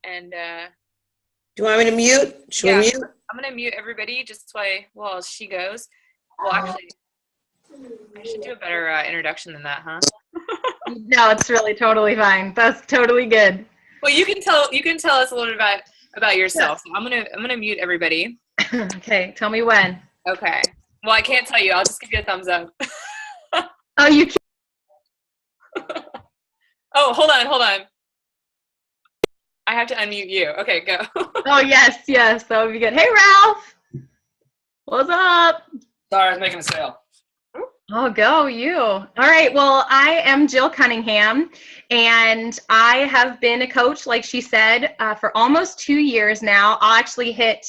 And Do you want me to mute? Should we yeah, mute? I'm going to mute everybody just while she goes. Well, actually, I should do a better introduction than that, huh? No, it's really totally fine. That's totally good. Well, you can tell us a little bit about yourself. So I'm gonna mute everybody. Okay, tell me when. Okay. Well, I can't tell you. I'll just give you a thumbs up. Oh, you can't. Oh, hold on. I have to unmute you. Okay, go. Oh, yes, that would be good. Hey, Ralph. What's up? Sorry, I was making a sale. Oh, go you. All right, well, I am Jill Cunningham, and I have been a coach, like she said, for almost 2 years now. I'll actually hit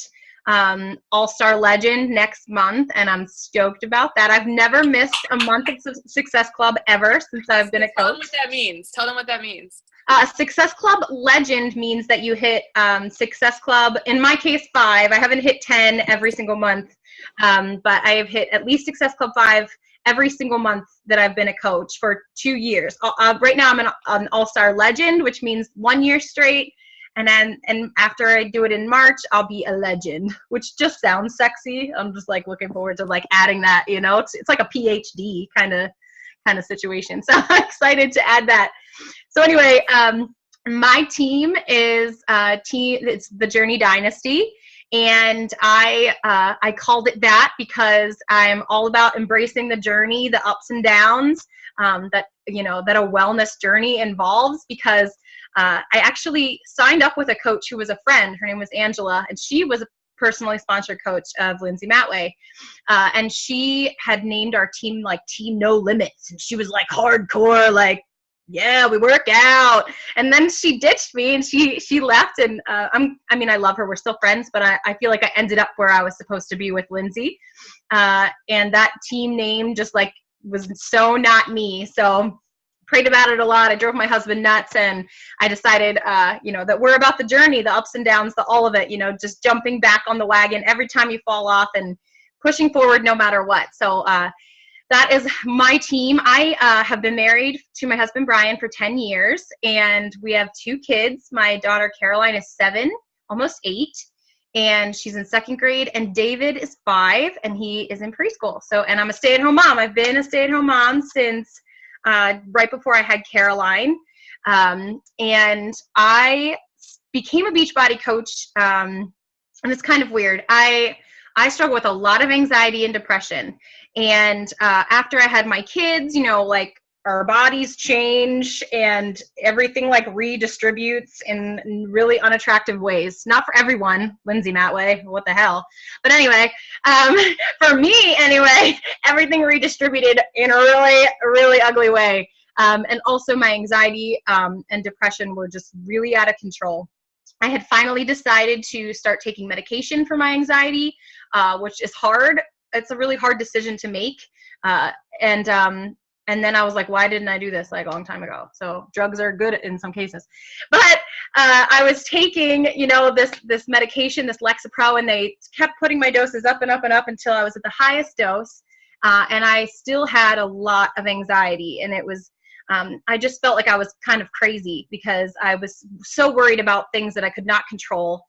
All-Star Legend next month, and I'm stoked about that. I've never missed a month of Success Club ever since I've been a coach. Tell them what that means. Tell them what that means. Success Club Legend means that you hit Success Club, in my case, 5. I haven't hit 10 every single month, but I have hit at least Success Club 5 every single month that I've been a coach for 2 years. Right now I'm an All-Star Legend, which means 1 year straight. And after I do it in March, I'll be a legend, which just sounds sexy. I'm just like looking forward to like adding that, you know, it's like a PhD kind of situation. So I'm excited to add that. So anyway, my team is it's the Journey Dynasty. And I called it that because I'm all about embracing the journey, the ups and downs that a wellness journey involves, because I actually signed up with a coach who was a friend. Her name was Angela, and she was a personally sponsored coach of Lindsay Matway. And she had named our team like Team No Limits. And she was like hardcore, like, yeah, we work out. And then she ditched me and she left. And I love her. We're still friends, but I feel like I ended up where I was supposed to be with Lindsay. And that team name just like was so not me. So prayed about it a lot. I drove my husband nuts, and I decided, that we're about the journey, the ups and downs, all of it, just jumping back on the wagon every time you fall off and pushing forward no matter what. So, that is my team. I have been married to my husband, Brian, for 10 years, and we have 2 kids. My daughter, Caroline, is 7, almost 8, and she's in 2nd grade, and David is 5, and he is in preschool. So, and I'm a stay-at-home mom. I've been a stay-at-home mom since right before I had Caroline, and I became a Beachbody coach, and it's kind of weird. I struggle with a lot of anxiety and depression. And after I had my kids, like our bodies change and everything like redistributes in really unattractive ways. Not for everyone, Lindsay Matway, what the hell. But anyway, for me anyway, everything redistributed in a really, really ugly way. And also my anxiety and depression were just really out of control. I had finally decided to start taking medication for my anxiety, which is hard. It's a really hard decision to make. And then I was like, why didn't I do this like a long time ago? So drugs are good in some cases. But I was taking, this medication, this Lexapro, and they kept putting my doses up and up and up until I was at the highest dose. And I still had a lot of anxiety. And it was, I just felt like I was kind of crazy because I was so worried about things that I could not control.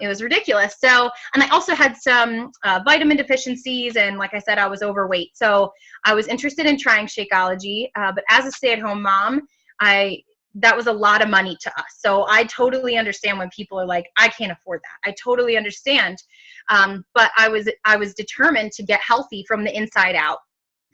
It was ridiculous. So, and I also had some vitamin deficiencies, and like I said, I was overweight. So I was interested in trying Shakeology, but as a stay-at-home mom, that was a lot of money to us. So I totally understand when people are like, I can't afford that. I totally understand. But I was determined to get healthy from the inside out.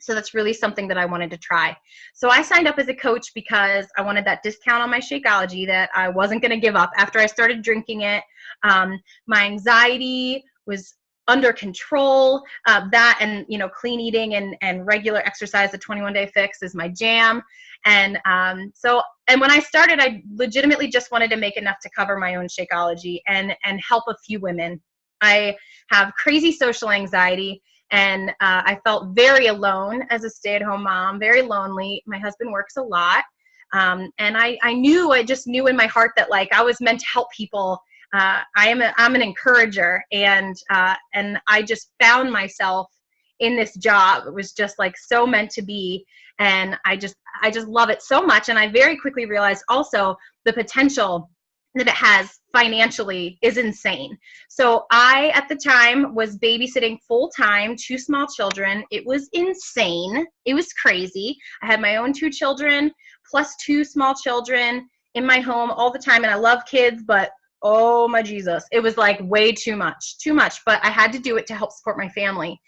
So that's really something that I wanted to try. So I signed up as a coach because I wanted that discount on my Shakeology that I wasn't going to give up. After I started drinking it, my anxiety was under control. That and, clean eating and regular exercise, the 21-day fix is my jam. And and when I started, I legitimately just wanted to make enough to cover my own Shakeology and help a few women. I have crazy social anxiety. And I felt very alone as a stay-at-home mom, very lonely. My husband works a lot. And I just knew in my heart that like I was meant to help people. I'm an encourager, and I just found myself in this job. It was just like so meant to be. And I just love it so much. And I very quickly realized also the potential that it has financially is insane. So I, at the time, was babysitting full-time 2 small children. It was insane. It was crazy. I had my own 2 children plus 2 small children in my home all the time, and I love kids, but oh my Jesus, it was like way too much, but I had to do it to help support my family.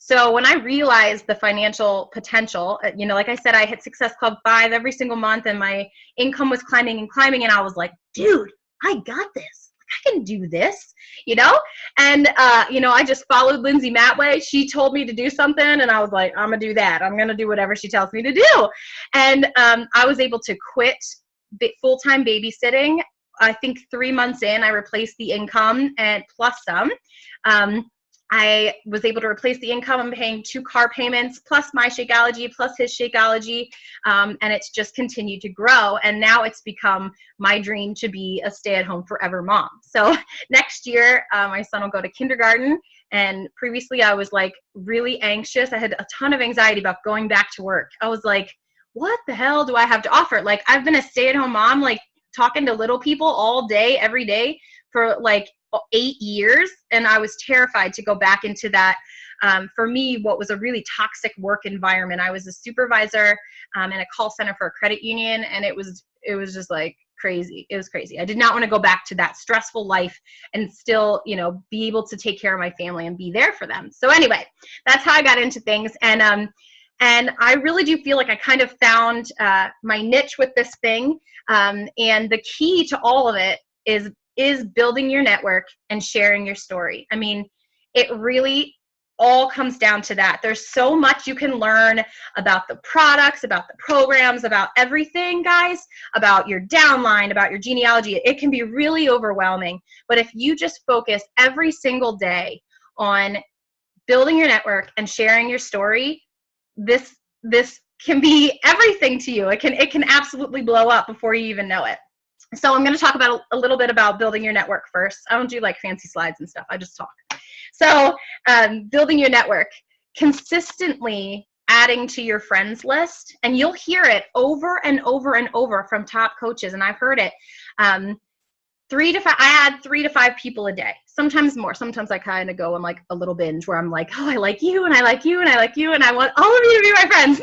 So when I realized the financial potential, you know, like I said, I hit Success Club 5 every single month, and my income was climbing and climbing, and I was like, dude, I got this. I can do this, you know? And, you know, I just followed Lindsay Matway. She told me to do something, and I was like, I'm going to do that. I'm going to do whatever she tells me to do. And I was able to quit full-time babysitting. I think 3 months in, I replaced the income and plus some. I was able to replace the income. I'm paying 2 car payments, plus my Shakeology, plus his Shakeology, and it's just continued to grow. And now it's become my dream to be a stay-at-home forever mom. So next year, my son will go to kindergarten. And previously, I was like really anxious. I had a ton of anxiety about going back to work. I was like, what the hell do I have to offer? Like, I've been a stay-at-home mom, like talking to little people all day, every day for like 8 years, and I was terrified to go back into that. For me, what was a really toxic work environment. I was a supervisor in a call center for a credit union, and it was just like crazy. It was crazy. I did not want to go back to that stressful life and still, you know, be able to take care of my family and be there for them. So anyway, that's how I got into things, and I really do feel like I kind of found my niche with this thing, and the key to all of it is building your network and sharing your story. I mean, it really all comes down to that. There's so much you can learn about the products, about the programs, about everything, guys, about your downline, about your genealogy. It can be really overwhelming. But if you just focus every single day on building your network and sharing your story, this can be everything to you. It can absolutely blow up before you even know it. So I'm going to talk about a little bit about building your network first. I don't do like fancy slides and stuff. I just talk. So building your network, consistently adding to your friends list, and you'll hear it over and over and over from top coaches, and I've heard it. 3 to 5, I add 3 to 5 people a day, sometimes more. Sometimes I kind of go on like a little binge where I'm like, oh, I like you, and I like you, and I like you, and I want all of you to be my friends.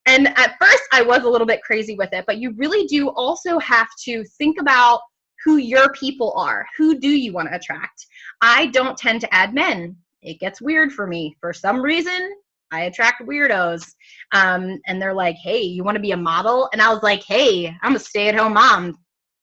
And at first, I was a little bit crazy with it, but you really do also have to think about who your people are. Who do you want to attract? I don't tend to add men. It gets weird for me. For some reason, I attract weirdos. And they're like, hey, you want to be a model? And I was like, hey, I'm a stay-at-home mom.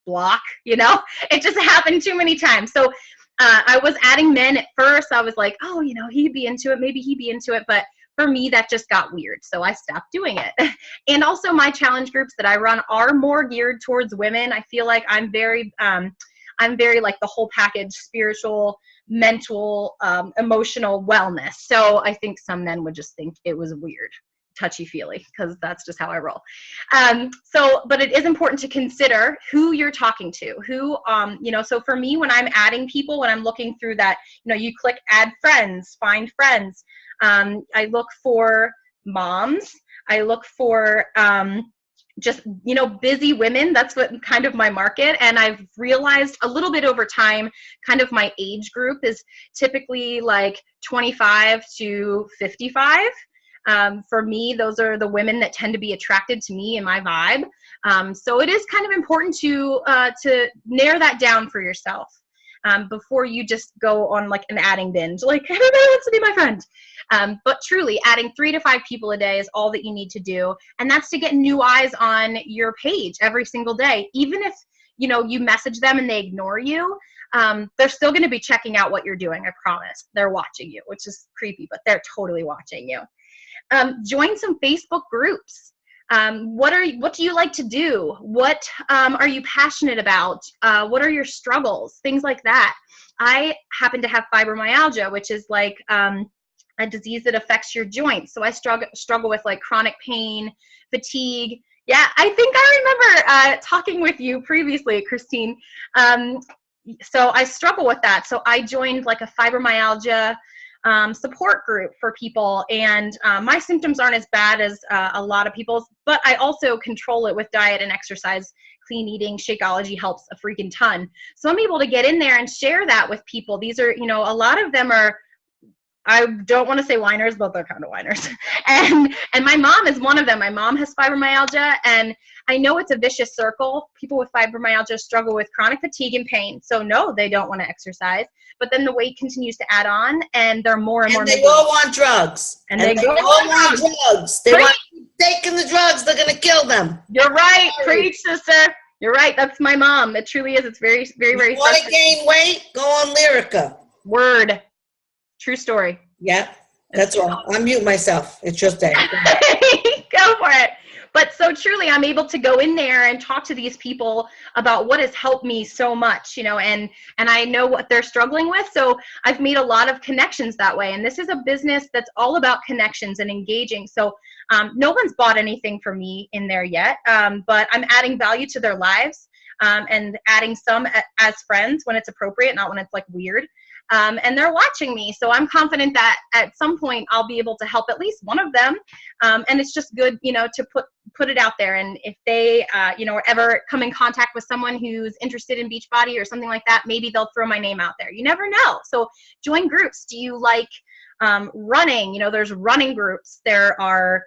Block, you know? It just happened too many times. So I was adding men at first. I was like, oh, you know, he'd be into it. Maybe he'd be into it. But for me, that just got weird, so I stopped doing it. And also my challenge groups that I run are more geared towards women. I feel like I'm very like the whole package, spiritual, mental, emotional wellness. So I think some men would just think it was weird, touchy-feely, because that's just how I roll. But it is important to consider who you're talking to, who, you know, so for me, when I'm adding people, when I'm looking through that, you know, you click add friends, find friends. I look for moms. I look for just, you know, busy women. That's what kind of my market. And I've realized a little bit over time, kind of my age group is typically like 25 to 55. For me, those are the women that tend to be attracted to me and my vibe. So it is kind of important to narrow that down for yourself. Before you just go on like an adding binge, like everybody wants to be my friend. But truly, adding 3 to 5 people a day is all that you need to do. And that's to get new eyes on your page every single day. Even if, you know, you message them and they ignore you, they're still going to be checking out what you're doing. I promise. They're watching you, which is creepy, but they're totally watching you. Join some Facebook groups. What do you like to do? What are you passionate about? What are your struggles? Things like that. I happen to have fibromyalgia, which is like a disease that affects your joints. So I struggle with like chronic pain, fatigue. Yeah, I think I remember talking with you previously, Christine. So I struggle with that. So I joined like a fibromyalgia support group for people, and my symptoms aren't as bad as a lot of people's, but I also control it with diet and exercise clean eating, Shakeology helps a freaking ton. So I'm able to get in there and share that with people. These are, you know, a lot of them are, I don't want to say whiners, but they're kind of whiners. And my mom is one of them. My mom has fibromyalgia, and I know it's a vicious circle. People with fibromyalgia struggle with chronic fatigue and pain. So no, they don't want to exercise. But then the weight continues to add on, and they're more and more. And they all want drugs. And they all want drugs. They want to keep taking the drugs. They're going to kill them. You're right. Preach, sister. You're right. That's my mom. It truly is. It's very, very, very. You want to gain weight? Go on Lyrica. Word. True story. Yeah, that's all. I'll mute myself. It's your day. Go for it. But so truly, I'm able to go in there and talk to these people about what has helped me so much, you know, and I know what they're struggling with. So I've made a lot of connections that way. And this is a business that's all about connections and engaging. So no one's bought anything from me in there yet, but I'm adding value to their lives and adding some as friends when it's appropriate, not when it's like weird. And they're watching me. So I'm confident that at some point I'll be able to help at least one of them. And it's just good, you know, to put it out there. And if they, you know, ever come in contact with someone who's interested in Beachbody or something like that, maybe they'll throw my name out there. You never know. So join groups. Do you like running? You know, there's running groups. There are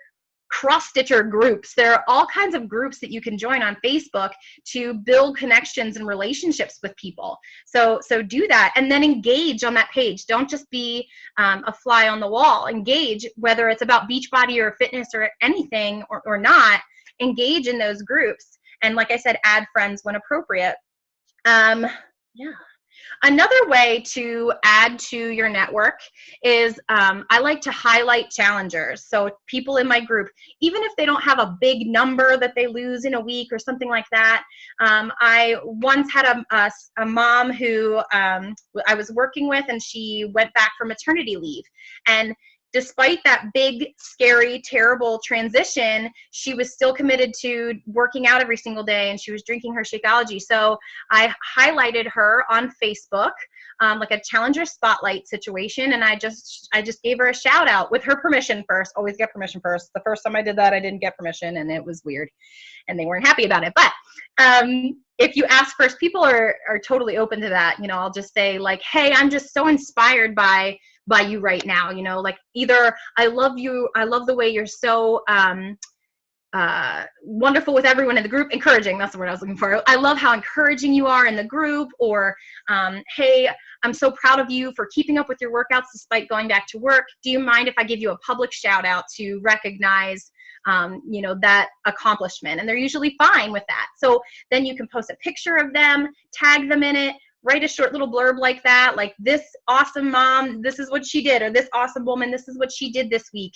cross-stitcher groups. There are all kinds of groups that you can join on Facebook to build connections and relationships with people. So do that, and then engage on that page. Don't just be a fly on the wall. Engage, whether it's about Beachbody or fitness or anything or not. Engage in those groups, and like I said, add friends when appropriate. Yeah. Another way to add to your network is I like to highlight challengers. So people in my group, even if they don't have a big number that they lose in a week or something like that. I once had a mom who I was working with, and she went back from maternity leave. And despite that big, scary, terrible transition, she was still committed to working out every single day, and she was drinking her Shakeology. So I highlighted her on Facebook, like a challenger spotlight situation, and I just gave her a shout out with her permission first. Always get permission first. The first time I did that, I didn't get permission, and it was weird, and they weren't happy about it. But if you ask first, people are totally open to that. You know, I'll just say like, hey, I'm just so inspired by you right now, you know, like either I love you, I love the way you're so wonderful with everyone in the group. Encouraging, that's the word I was looking for. I love how encouraging you are in the group. Or hey, I'm so proud of you for keeping up with your workouts despite going back to work. Do you mind if I give you a public shout out to recognize you know, that accomplishment? And they're usually fine with that. So then you can post a picture of them, tag them in it, write a short little blurb like that, like, this awesome mom, this is what she did, or this awesome woman, this is what she did this week.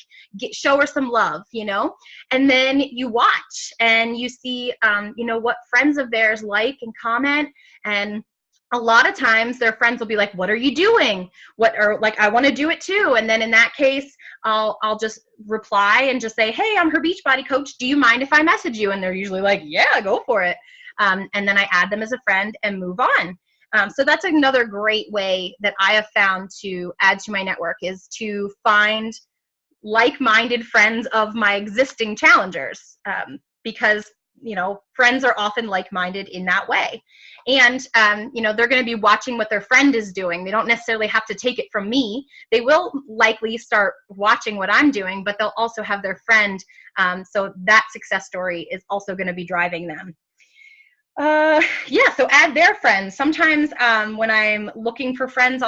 Show her some love, you know? And then you watch and you see, you know, what friends of theirs like and comment. And a lot of times their friends will be like, what are you doing? Or like, I want to do it too. And then in that case, I'll just reply and just say, hey, I'm her Beachbody coach. Do you mind if I message you? And they're usually like, yeah, go for it. And then I add them as a friend and move on. So that's another great way that I have found to add to my network, is to find like-minded friends of my existing challengers, because, you know, friends are often like-minded in that way. And, you know, they're going to be watching what their friend is doing. They don't necessarily have to take it from me. They will likely start watching what I'm doing, but they'll also have their friend. So that success story is also going to be driving them. Yeah, so add their friends. Sometimes when I'm looking for friends,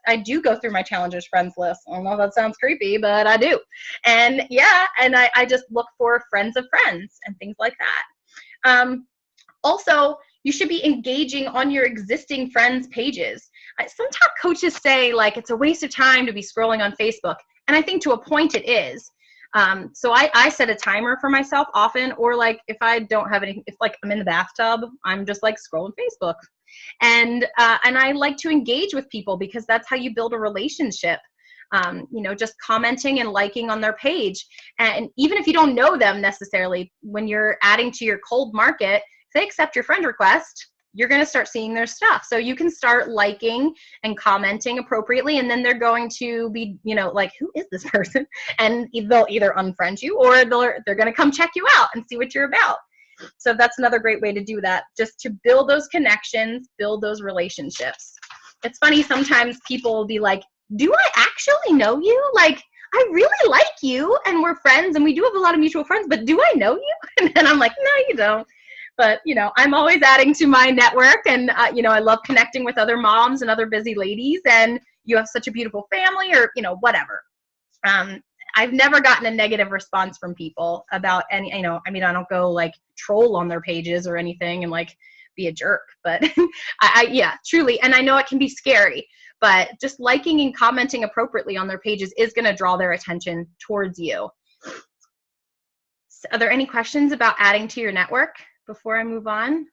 I do go through my challengers friends list. I don't know if that sounds creepy, but I do. And yeah, and I just look for friends of friends and things like that. Also, you should be engaging on your existing friends' pages. Some top coaches say like it's a waste of time to be scrolling on Facebook, and I think to a point it is. So I set a timer for myself often, or like if I don't have any, if like I'm in the bathtub, I'm just like scrolling Facebook. And I like to engage with people because that's how you build a relationship. You know, just commenting and liking on their page. And even if you don't know them necessarily, when you're adding to your cold market, if they accept your friend request, you're going to start seeing their stuff. So you can start liking and commenting appropriately, and then they're going to be, you know, like, who is this person? And they'll either unfriend you, or they're going to come check you out and see what you're about. So that's another great way to do that, just to build those connections, build those relationships. It's funny, sometimes people will be like, do I actually know you? Like, I really like you and we're friends and we do have a lot of mutual friends, but do I know you? And then I'm like, no, you don't. But, you know, I'm always adding to my network, and, you know, I love connecting with other moms and other busy ladies, and you have such a beautiful family, or, you know, whatever. I've never gotten a negative response from people about any, you know, I mean, I don't go like troll on their pages or anything and like be a jerk, but yeah, truly. And I know it can be scary, but just liking and commenting appropriately on their pages is going to draw their attention towards you. So are there any questions about adding to your network before I move on?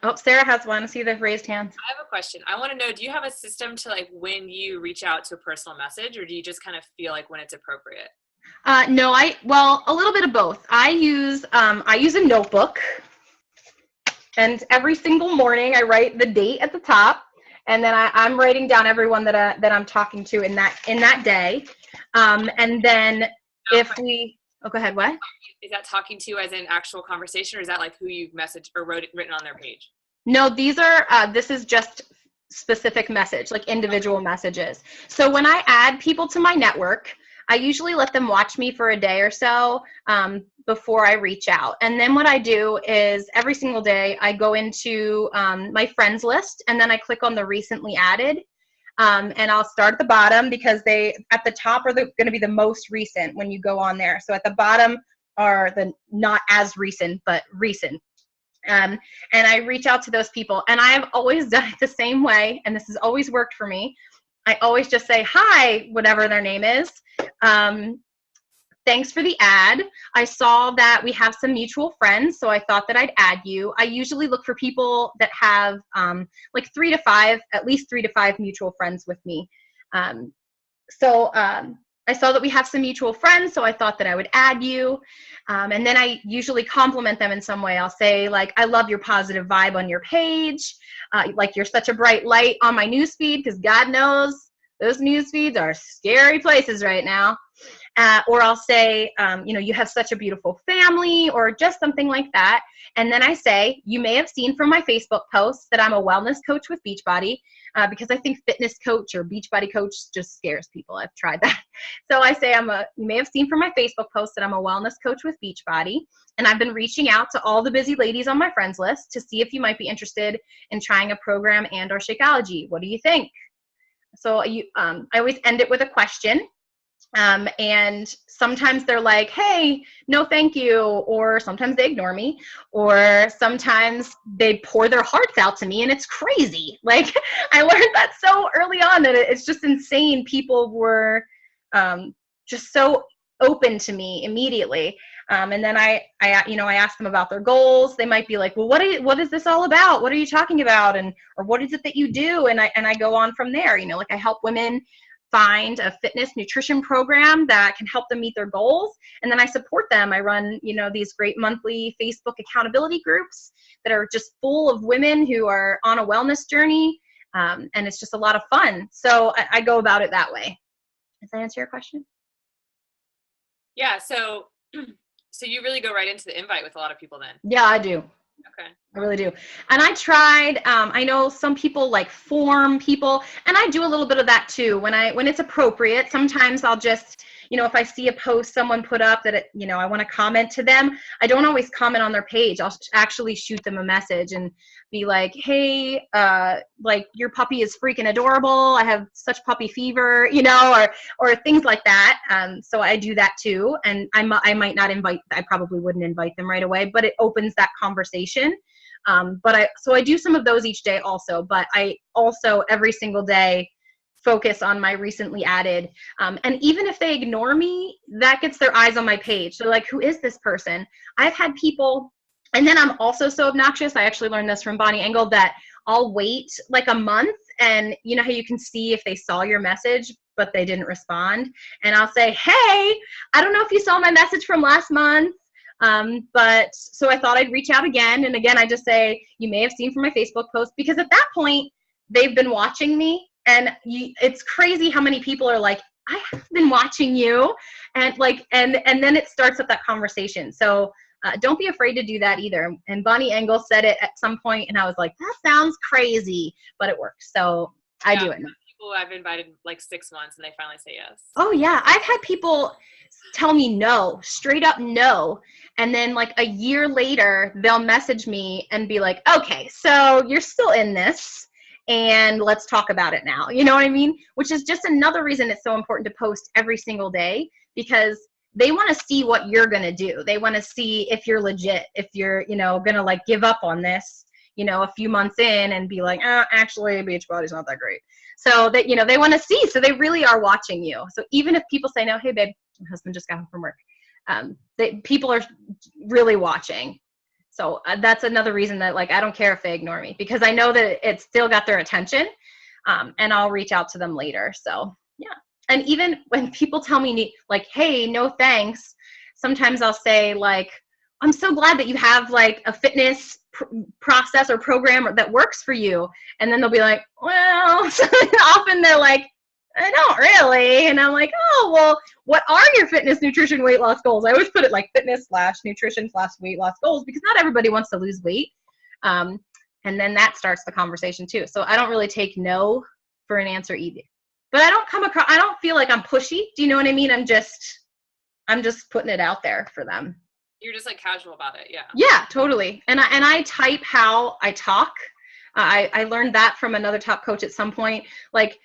Oh, Sarah has one. I see the raised hands. I have a question. I want to know, do you have a system to like when you reach out to a personal message, or do you just kind of feel like when it's appropriate? No, well, a little bit of both. I use a notebook, and every single morning I write the date at the top, and then I'm writing down everyone that I'm talking to in that day. And then oh, go ahead. What? Is that talking to as an actual conversation, or is that like who you've messaged or written on their page? No, this is just specific message, like individual messages. So when I add people to my network, I usually let them watch me for a day or so before I reach out. And then what I do is every single day I go into my friends list, and then I click on the recently added. And I'll start at the bottom, because they at the top are going to be the most recent when you go on there. So at the bottom are the not as recent, but recent. And I reach out to those people, and I have always done it the same way, and this has always worked for me. I always just say, hi, whatever their name is. Thanks for the ad. I saw that we have some mutual friends, so I thought that I'd add you. I usually look for people that have like at least 3 to 5 mutual friends with me. I saw that we have some mutual friends, so I thought that I would add you. And then I usually compliment them in some way. I'll say, like, I love your positive vibe on your page. Like, you're such a bright light on my newsfeed, because God knows those newsfeeds are scary places right now. Or I'll say, you know, you have such a beautiful family, or just something like that. And then I say, you may have seen from my Facebook post that I'm a wellness coach with Beachbody, because I think fitness coach or Beachbody coach just scares people. I've tried that. So I say, you may have seen from my Facebook post that I'm a wellness coach with Beachbody, and I've been reaching out to all the busy ladies on my friends list to see if you might be interested in trying a program and/or Shakeology. What do you think? So I always end it with a question. And sometimes they're like, hey, no, thank you. Or sometimes they ignore me, or sometimes they pour their hearts out to me, and it's crazy. Like, I learned that so early on that it's just insane. People were just so open to me immediately. And then I ask them about their goals. They might be like, well, what is this all about? What are you talking about? Or what is it that you do? And I go on from there. You know, like, I help women find a fitness nutrition program that can help them meet their goals. And then I support them. I run, you know, these great monthly Facebook accountability groups that are just full of women who are on a wellness journey. And it's just a lot of fun. So I go about it that way. Does that answer your question? Yeah. So you really go right into the invite with a lot of people then? Yeah, I do. Okay. I really do. And I tried, I know some people like form people, and I do a little bit of that too. When it's appropriate, sometimes I'll just, you know, if I see a post someone put up that, you know, I want to comment to them, I don't always comment on their page. I'll actually shoot them a message and be like, hey, like, your puppy is freaking adorable. I have such puppy fever, you know, or things like that. So I do that too. And I might not I probably wouldn't invite them right away, but it opens that conversation. So I do some of those each day also, but I also every single day focus on my recently added. And even if they ignore me, that gets their eyes on my page. So like, who is this person? I've had people, and then I'm also so obnoxious. I actually learned this from Bonnie Engel, that I'll wait like a month, and you know how you can see if they saw your message, but they didn't respond. And I'll say, hey, I don't know if you saw my message from last month. But so I thought I'd reach out again. And again, I just say, you may have seen from my Facebook post, because at that point they've been watching me, and it's crazy how many people are like have been watching you. And like, and then it starts up that conversation. So don't be afraid to do that either. And Bonnie Engel said it at some point, and I was like, that sounds crazy, but it works. So I do it now. People I've invited like 6 months and they finally say yes. Oh yeah. I've had people tell me no, straight up no. And then like a year later, they'll message me and be like, okay, so you're still in this and let's talk about it now. You know what I mean? Which is just another reason it's so important to post every single day, because they want to see what you're going to do. They want to see if you're legit, if you're, you know, going to like give up on this, you know, a few months in and be like, actually Beachbody's not that great. So that, you know, they want to see, so they really are watching you. So even if people say no, hey babe, my husband just got home from work. People are really watching. So that's another reason that like, I don't care if they ignore me, because I know that it's still got their attention, and I'll reach out to them later. So yeah. And even when people tell me like, hey, no thanks, sometimes I'll say like, I'm so glad that you have like a fitness process or program that works for you. And then they'll be like, well, often they're like, I don't really. And I'm like, oh, well, what are your fitness, nutrition, weight loss goals? I always put it like fitness/nutrition/weight loss goals, because not everybody wants to lose weight. And then that starts the conversation too. So I don't really take no for an answer either. But I don't feel like I'm pushy. Do you know what I mean? I'm just putting it out there for them. You're just like casual about it. Yeah. Yeah, totally. And I type how I talk. I learned that from another top coach at some point. Like,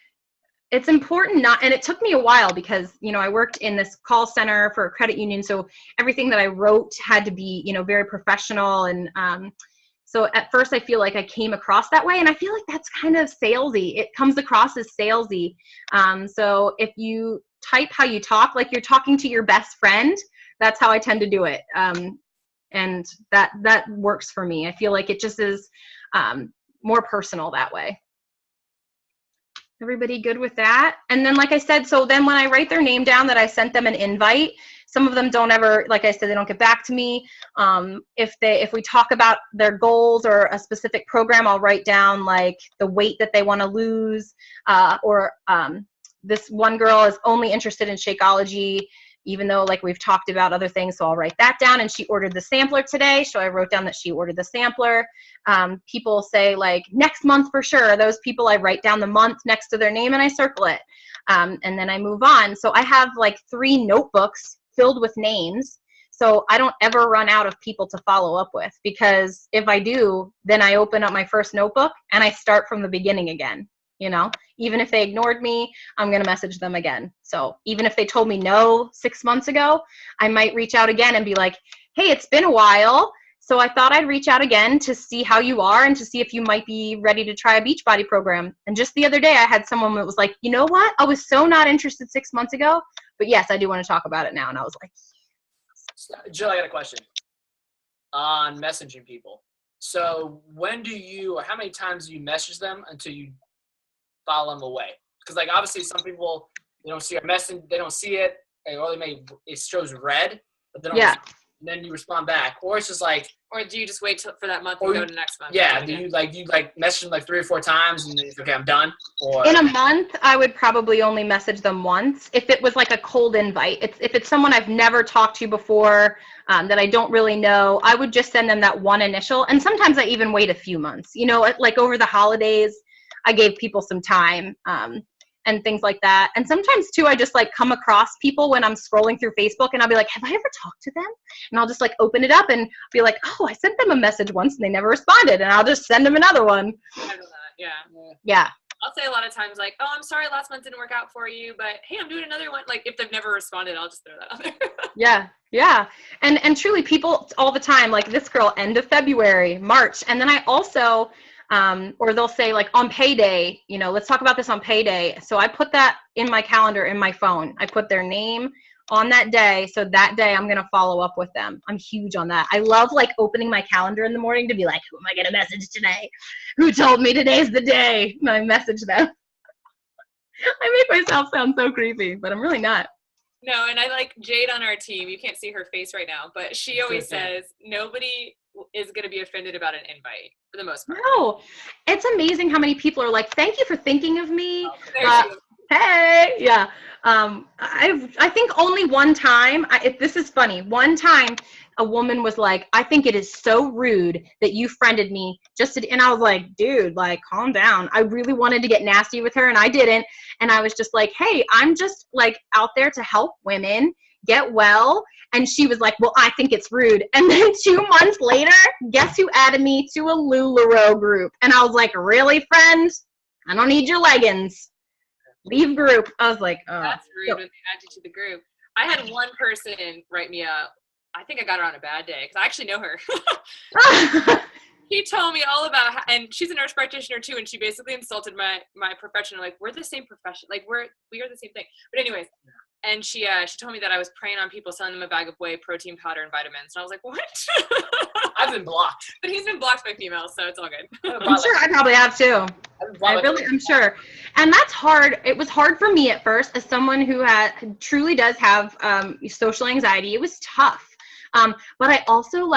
it's important not, and it took me a while because, you know, I worked in this call center for a credit union. So everything that I wrote had to be, you know, very professional. And so at first I feel like I came across that way, and I feel like that's kind of salesy. It comes across as salesy. So if you type how you talk, like you're talking to your best friend, that's how I tend to do it. And that works for me. I feel like it just is more personal that way. Everybody good with that? And then, like I said, so then when I write their name down that I sent them an invite, some of them don't ever, like I said, they don't get back to me. If we talk about their goals or a specific program, I'll write down like the weight that they want to lose, or this one girl is only interested in Shakeology, even though like we've talked about other things. So I'll write that down, and she ordered the sampler today. So I wrote down that she ordered the sampler. People say like next month for sure. Those people, I write down the month next to their name and I circle it. And then I move on. So I have like 3 notebooks filled with names. So I don't ever run out of people to follow up with, because if I do, then I open up my first notebook and I start from the beginning again. You know, even if they ignored me, I'm going to message them again. So even if they told me no 6 months ago, I might reach out again and be like, hey, it's been a while. So I thought I'd reach out again to see how you are and to see if you might be ready to try a Beachbody program. And just the other day, I had someone that was like, you know what? I was so not interested 6 months ago, but yes, I do want to talk about it now. And I was like, Jill, I got a question on messaging people. So when do you, or how many times do you message them until you follow them away? Because like obviously some people, they don't see a message, they don't see it, or it shows red, but they don't see it, and then you respond back, or it's just like, or do you just wait for that month and go to next month? Yeah, do you message them like 3 or 4 times and then it's okay, I'm done? Or in a month, I would probably only message them once. If it was like a cold invite, if it's someone I've never talked to before, that I don't really know, I would just send them that one initial. And sometimes I even wait a few months. You know, like over the holidays, I gave people some time, and things like that. And sometimes too, I just like come across people when I'm scrolling through Facebook, and I'll be like, have I ever talked to them? And I'll just like open it up and be like, oh, I sent them a message once and they never responded. And I'll just send them another one. I know that, yeah. Yeah. I'll say a lot of times like, oh, I'm sorry last month didn't work out for you, but hey, I'm doing another one. Like if they've never responded, I'll just throw that out there. Yeah. Yeah. And truly people all the time, like this girl, end of February, March. And then I also, or they'll say like on payday, you know, let's talk about this on payday. So I put that in my calendar in my phone. I put their name on that day. So that day I'm going to follow up with them. I'm huge on that. I love like opening my calendar in the morning to be like, who am I going to message today? Who told me today's the day? And I message them. I make myself sound so creepy, but I'm really not. No, and I like Jade on our team. You can't see her face right now, but she always says nobody is going to be offended about an invite for the most part. No, it's amazing how many people are like, thank you for thinking of me. Hey, yeah. I think only one time, this is funny, one time a woman was like, I think it is so rude that you friended me and I was like, dude, like, calm down. I really wanted to get nasty with her and I didn't. And I was just like, hey, I'm just like out there to help women get well. And she was like, well, I think it's rude. And then 2 months later, guess who added me to a LuLaRoe group? And I was like, really, friend? I don't need your leggings. Leave group. I was like, oh. That's rude when they add you to the group. I had one person write me up. I think I got her on a bad day because I actually know her. He told me all about how, and she's a nurse practitioner too, and she basically insulted my profession. Like, we're the same profession. Like, we are the same thing. But anyways, and she told me that I was preying on people, selling them a bag of whey protein powder and vitamins. And I was like, what? I've been blocked. But he's been blocked by females, so it's all good. I'm sure I probably have too. I'm sure. And that's hard. It was hard for me at first as someone who truly does have social anxiety. It was tough. But I also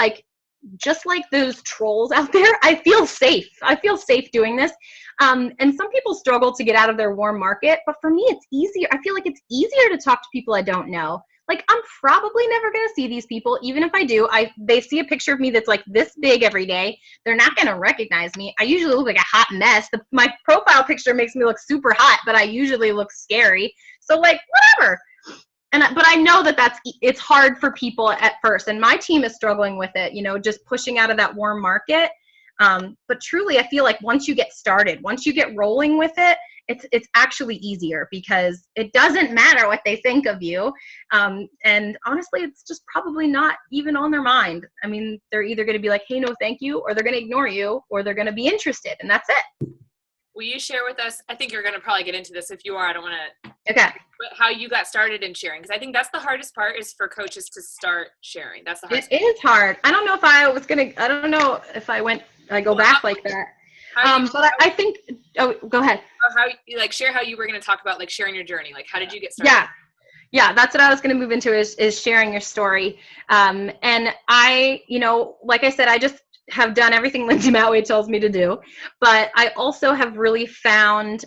just like those trolls out there, I feel safe. I feel safe doing this. And some people struggle to get out of their warm market, but for me, it's easier. I feel like it's easier to talk to people I don't know. Like, I'm probably never going to see these people. Even if I do, they see a picture of me that's like this big every day. They're not going to recognize me. I usually look like a hot mess. My profile picture makes me look super hot, but I usually look scary. So like, whatever. But I know it's hard for people at first. And my team is struggling with it, just pushing out of that warm market. But truly, I feel like once you get started, once you get rolling with it, it's actually easier because it doesn't matter what they think of you. And honestly, it's just probably not even on their mind. I mean, they're either going to be like, hey, no, thank you, or they're going to ignore you, or they're going to be interested. And that's it. Will you share with us, I think you're going to probably get into this. If you are, I don't want to. Okay. But how you got started in sharing. Because I think that's the hardest part is for coaches to start sharing. That's the hardest part. It is hard. I don't know if I don't know if I go back like that. I think, go ahead. How you share how you were going to talk about sharing your journey. Like, how did you get started? Yeah, that's what I was going to move into is sharing your story. And I, like I said, I just have done everything Lindsay Matway tells me to do, but I also have really found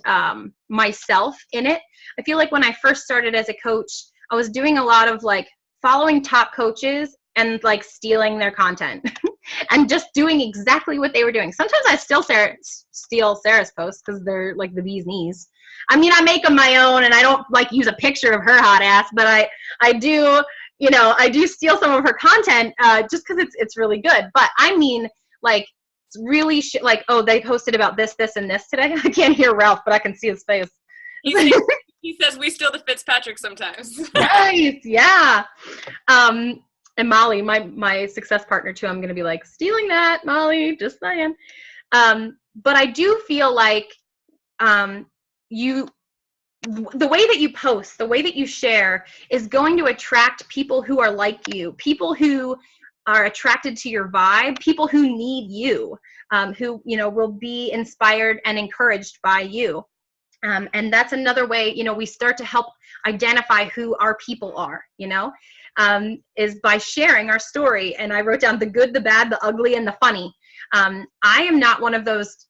myself in it. I feel like when I first started as a coach, I was doing a lot of following top coaches and stealing their content and just doing exactly what they were doing. Sometimes I still steal Sarah's posts because they're the bee's knees. I mean, I make them my own and I don't use a picture of her hot ass, but I do, I do steal some of her content just because it's really good. But I mean, really oh, they posted about this, this, and this today. I can't hear Ralph, but I can see his face. He says we steal the Fitzpatrick sometimes. Nice, yeah. And Molly, my success partner too, I'm going to be stealing that, Molly, just saying. But I do feel like the way that you post, the way that you share is going to attract people who are like you, people who are attracted to your vibe, people who need you, who, will be inspired and encouraged by you. And that's another way, we start to help identify who our people are, is by sharing our story. And I wrote down the good, the bad, the ugly, and the funny. I am not one of those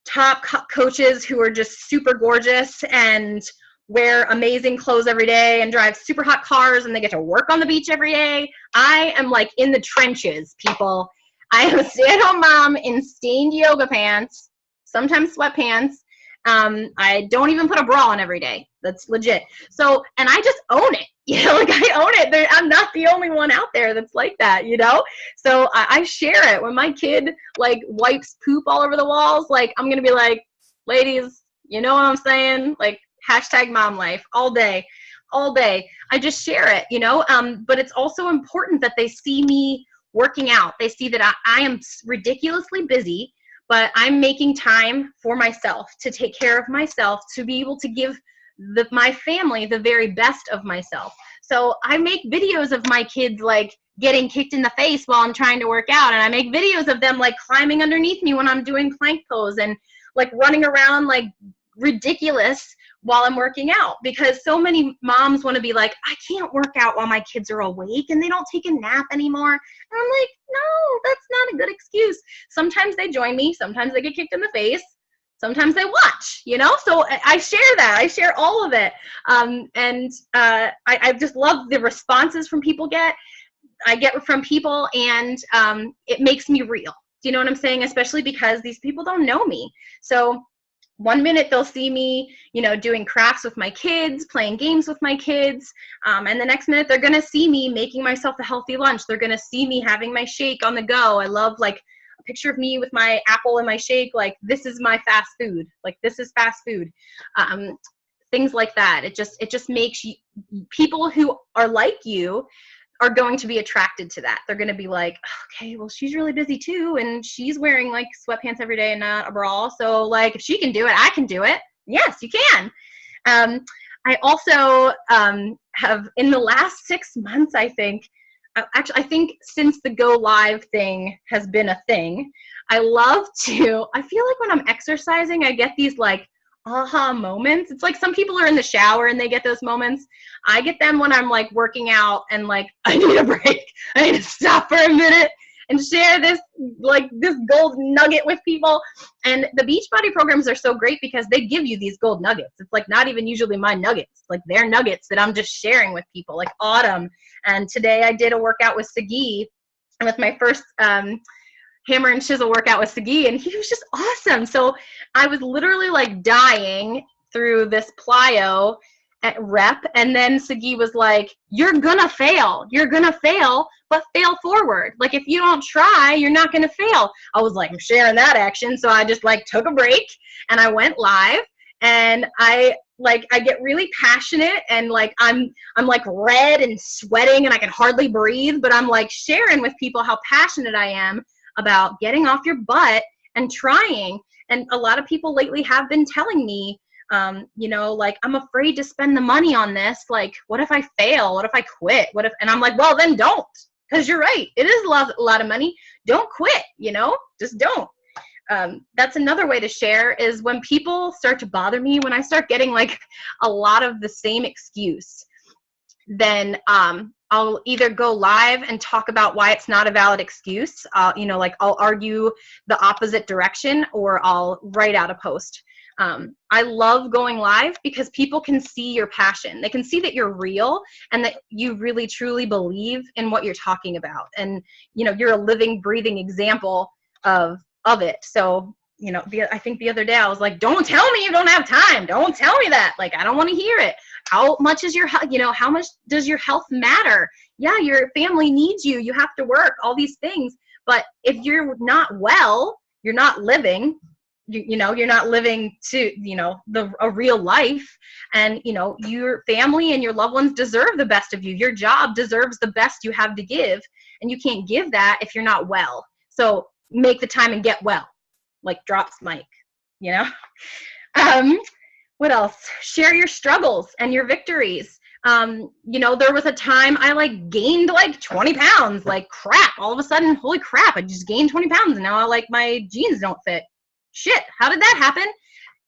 top coaches who are just super gorgeous and wear amazing clothes every day and drive super hot cars and they get to work on the beach every day. I am in the trenches, people. I am a stay-at-home mom in stained yoga pants, sometimes sweatpants. I don't even put a bra on every day. That's legit. So, and I just own it. I own it. I'm not the only one out there that's like that, So I share it. When my kid wipes poop all over the walls, I'm going to be ladies, you know what I'm saying? Hashtag mom life all day. I just share it, but it's also important that they see me working out. They see that I am ridiculously busy, but I'm making time for myself, to take care of myself, to be able to give my family the very best of myself. So I make videos of my kids getting kicked in the face while I'm trying to work out, and I make videos of them climbing underneath me when I'm doing plank pose and running around ridiculous while I'm working out, because so many moms want to be I can't work out while my kids are awake and they don't take a nap anymore. And I'm no, that's not a good excuse. Sometimes they join me. Sometimes they get kicked in the face. Sometimes I watch, so I share that. I share all of it. I just love the responses I get from people, and it makes me real. Do you know what I'm saying? Especially because these people don't know me. So one minute they'll see me, doing crafts with my kids, playing games with my kids. And the next minute they're going to see me making myself a healthy lunch. They're going to see me having my shake on the go. I love a picture of me with my apple and my shake. This is my fast food. This is fast food. Things like that. It just makes people who are like you are going to be attracted to that. They're going to be like, okay, well, she's really busy too, and she's wearing sweatpants every day and not a bra. So if she can do it, I can do it. Yes, you can. I also have, in the last 6 months, I think since the go live thing has been a thing, I feel like when I'm exercising, I get these aha moments. It's some people are in the shower and they get those moments. I get them when I'm working out and I need a break. I need to stop for a minute and share this this gold nugget with people. And the Beachbody programs are so great because they give you these gold nuggets. It's not even usually my nuggets. They're nuggets that I'm just sharing with people, like Autumn. And today I did a workout with Sagi, and with my first hammer and chisel workout with Sagi, and he was just awesome. So I was literally dying through this plyo at rep, and then Sagi was like, you're gonna fail, but fail forward. If you don't try, you're not gonna fail. I was I'm sharing that action. So I just took a break and I went live, and I get really passionate, and I'm red and sweating and I can hardly breathe, but I'm sharing with people how passionate I am about getting off your butt and trying. And a lot of people lately have been telling me, I'm afraid to spend the money on this. What if I fail? What if I quit? And I'm well, then don't, because you're right. It is a lot of money. Don't quit, just don't. That's another way to share, is when people start to bother me, when I start getting a lot of the same excuse, then I'll either go live and talk about why it's not a valid excuse. I'll argue the opposite direction, or I'll write out a post. I love going live because people can see your passion. They can see that you're real and that you really truly believe in what you're talking about. And, you're a living, breathing example of it. So, I think the other day I was don't tell me you don't have time. Don't tell me that. I don't want to hear it. How much is how much does your health matter? Yeah, your family needs you. You have to work, all these things. But if you're not well, you're not living. You're not living to, a real life. And, your family and your loved ones deserve the best of you. Your job deserves the best you have to give. And you can't give that if you're not well. So make the time and get well. Drops mic, What else? Share your struggles and your victories. There was a time I gained 20 pounds, crap. All of a sudden, holy crap, I just gained 20 pounds and now my jeans don't fit. Shit, how did that happen?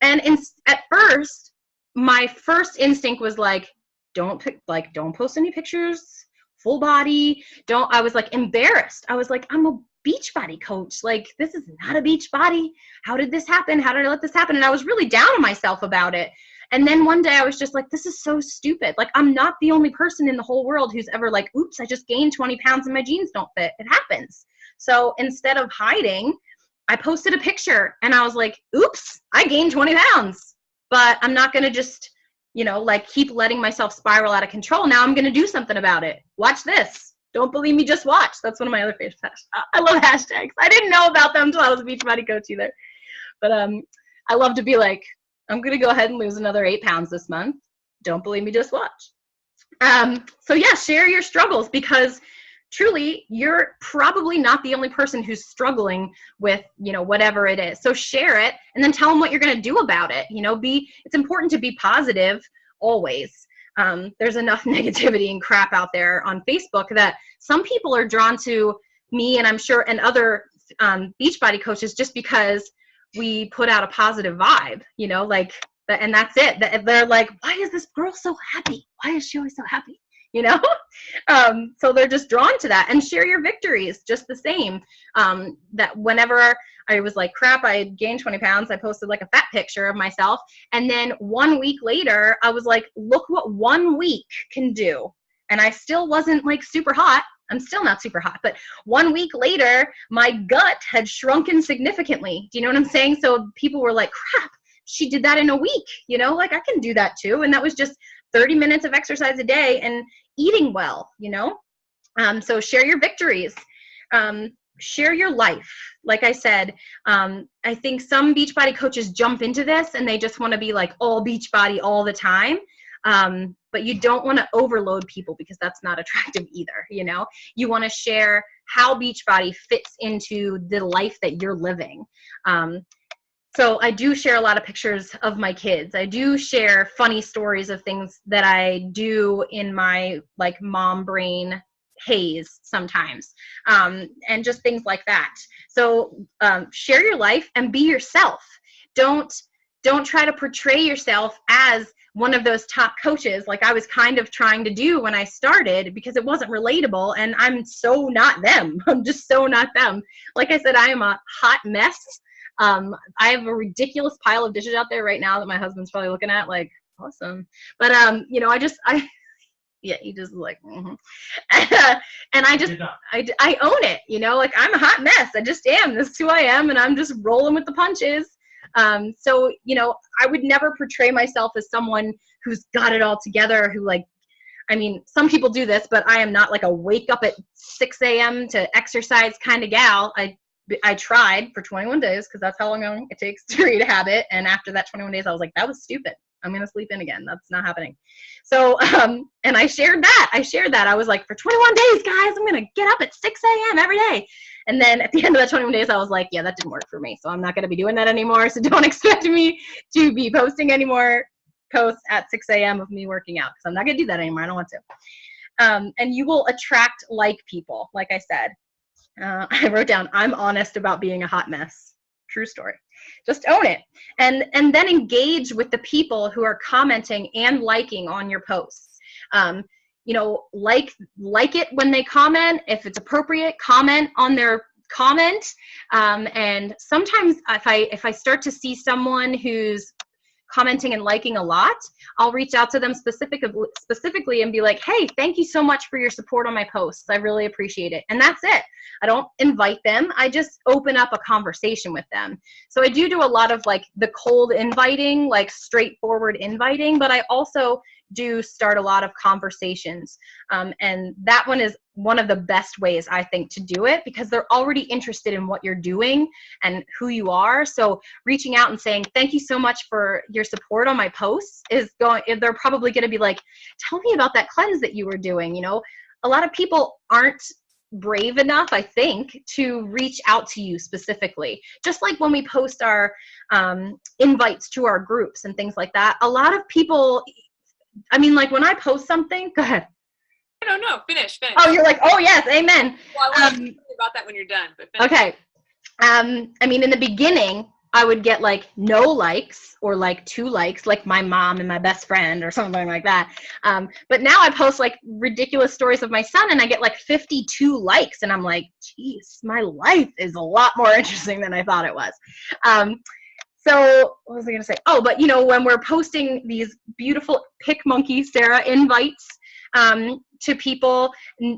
And at first, my first instinct was don't post any pictures, full body. I was embarrassed. I was I'm a Beachbody coach. This is not a Beachbody. How did this happen? How did I let this happen? And I was really down on myself about it. And then one day I was just this is so stupid. I'm not the only person in the whole world who's ever oops, I just gained 20 pounds and my jeans don't fit. It happens. So instead of hiding, I posted a picture and I was oops, I gained 20 pounds, but I'm not going to just, keep letting myself spiral out of control. Now I'm going to do something about it. Watch this. Don't believe me, just watch. That's one of my other favorite hashtags. I love hashtags. I didn't know about them until I was a Beachbody coach either. But I love to be I'm going to go ahead and lose another 8 pounds this month. Don't believe me, just watch. So yeah, share your struggles, because truly you're probably not the only person who's struggling with, whatever it is. So share it and then tell them what you're going to do about it. It's important to be positive always. There's enough negativity and crap out there on Facebook that some people are drawn to me, and I'm sure, and other Beachbody coaches, just because we put out a positive vibe, and that's it. They're why is this girl so happy? Why is she always so happy? So they're just drawn to that. And share your victories just the same. That whenever I was like, crap, I had gained 20 pounds, I posted like a fat picture of myself. And then 1 week later, I was like, look what 1 week can do. And I still wasn't like super hot. I'm still not super hot, but 1 week later, my gut had shrunken significantly. Do you know what I'm saying? So people were like, crap, she did that in a week, like I can do that too. And that was just 30 minutes of exercise a day and eating well, So share your victories. Share your life. Like I said, I think some Beachbody coaches jump into this and they just want to be like all Beachbody all the time. But you don't want to overload people because that's not attractive either. You want to share how Beachbody fits into the life that you're living. So I do share a lot of pictures of my kids. I do share funny stories of things that I do in my like mom brain haze sometimes, and just things like that. So share your life and be yourself. Don't try to portray yourself as one of those top coaches like I was kind of trying to do when I started, because it wasn't relatable, and I'm so not them. I'm just so not them. Like I said, I am a hot mess. I have a ridiculous pile of dishes out there right now that my husband's probably looking at like, awesome. But, yeah, he just like, mm-hmm. And I own it, like I'm a hot mess. I just am. This is who I am. And I'm just rolling with the punches. So, I would never portray myself as someone who's got it all together, who some people do this, but I am not like a wake up at 6 a.m. to exercise kind of gal. I tried for 21 days because that's how long it takes to create a habit. And after that 21 days, I was like, that was stupid. I'm going to sleep in again. That's not happening. So, and I shared that. I was like, for 21 days, guys, I'm going to get up at 6 a.m. every day. And then at the end of that 21 days, I was like, yeah, that didn't work for me. So I'm not going to be doing that anymore. So don't expect me to be posting any more posts at 6 a.m. of me working out, because I'm not going to do that anymore. I don't want to. And you will attract like people. Like I said, I wrote down, I'm honest about being a hot mess. True story. Just own it. And then engage with the people who are commenting and liking on your posts. Like it when they comment. If it's appropriate, comment on their comment. And sometimes if I start to see someone who's commenting and liking a lot, I'll reach out to them specifically and be like, hey, thank you so much for your support on my posts. I really appreciate it. And that's it. I don't invite them. I just open up a conversation with them. So I do a lot of like the cold inviting, like straightforward inviting, but I also do start a lot of conversations. And that one is one of the best ways, I think, to do it, because they're already interested in what you're doing and who you are. So reaching out and saying, thank you so much for your support on my posts they're probably going to be like, tell me about that cleanse that you were doing. A lot of people aren't brave enough, I think, to reach out to you specifically. Just like when we post our invites to our groups and things like that, a lot of people, like when I post something, go ahead. No, finish. Oh, you're like, oh yes, amen. Well, I want to talk about that when you're done, but finish. Okay. In the beginning, I would get like no likes or like 2 likes, like my mom and my best friend or something like that. But now I post like ridiculous stories of my son and I get like 52 likes, and I'm like, geez, my life is a lot more interesting than I thought it was. So what was I going to say? Oh, but when we're posting these beautiful Pick Monkey Sarah invites to people,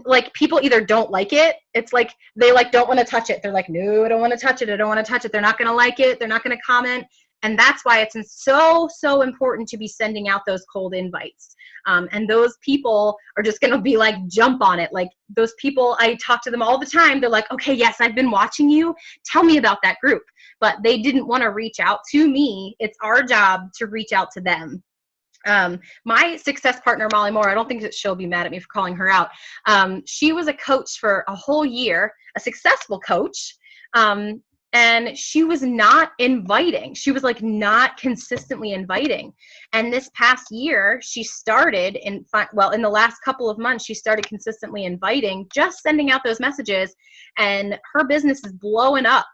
like people either don't like it. It's like they like don't want to touch it. They're like, no, I don't want to touch it. I don't want to touch it. They're not going to like it. They're not going to comment. And that's why it's so important to be sending out those cold invites. And those people are just going to be like, jump on it. Like those people, I talk to them all the time. They're like, okay, yes, I've been watching you. Tell me about that group. But they didn't want to reach out to me. It's our job to reach out to them. My success partner, Molly Moore, I don't think that she'll be mad at me for calling her out. She was a coach for a whole year, a successful coach. And she was not inviting. She was like not consistently inviting. And this past year, she started in the last couple of months, she started consistently inviting, just sending out those messages, and her business is blowing up,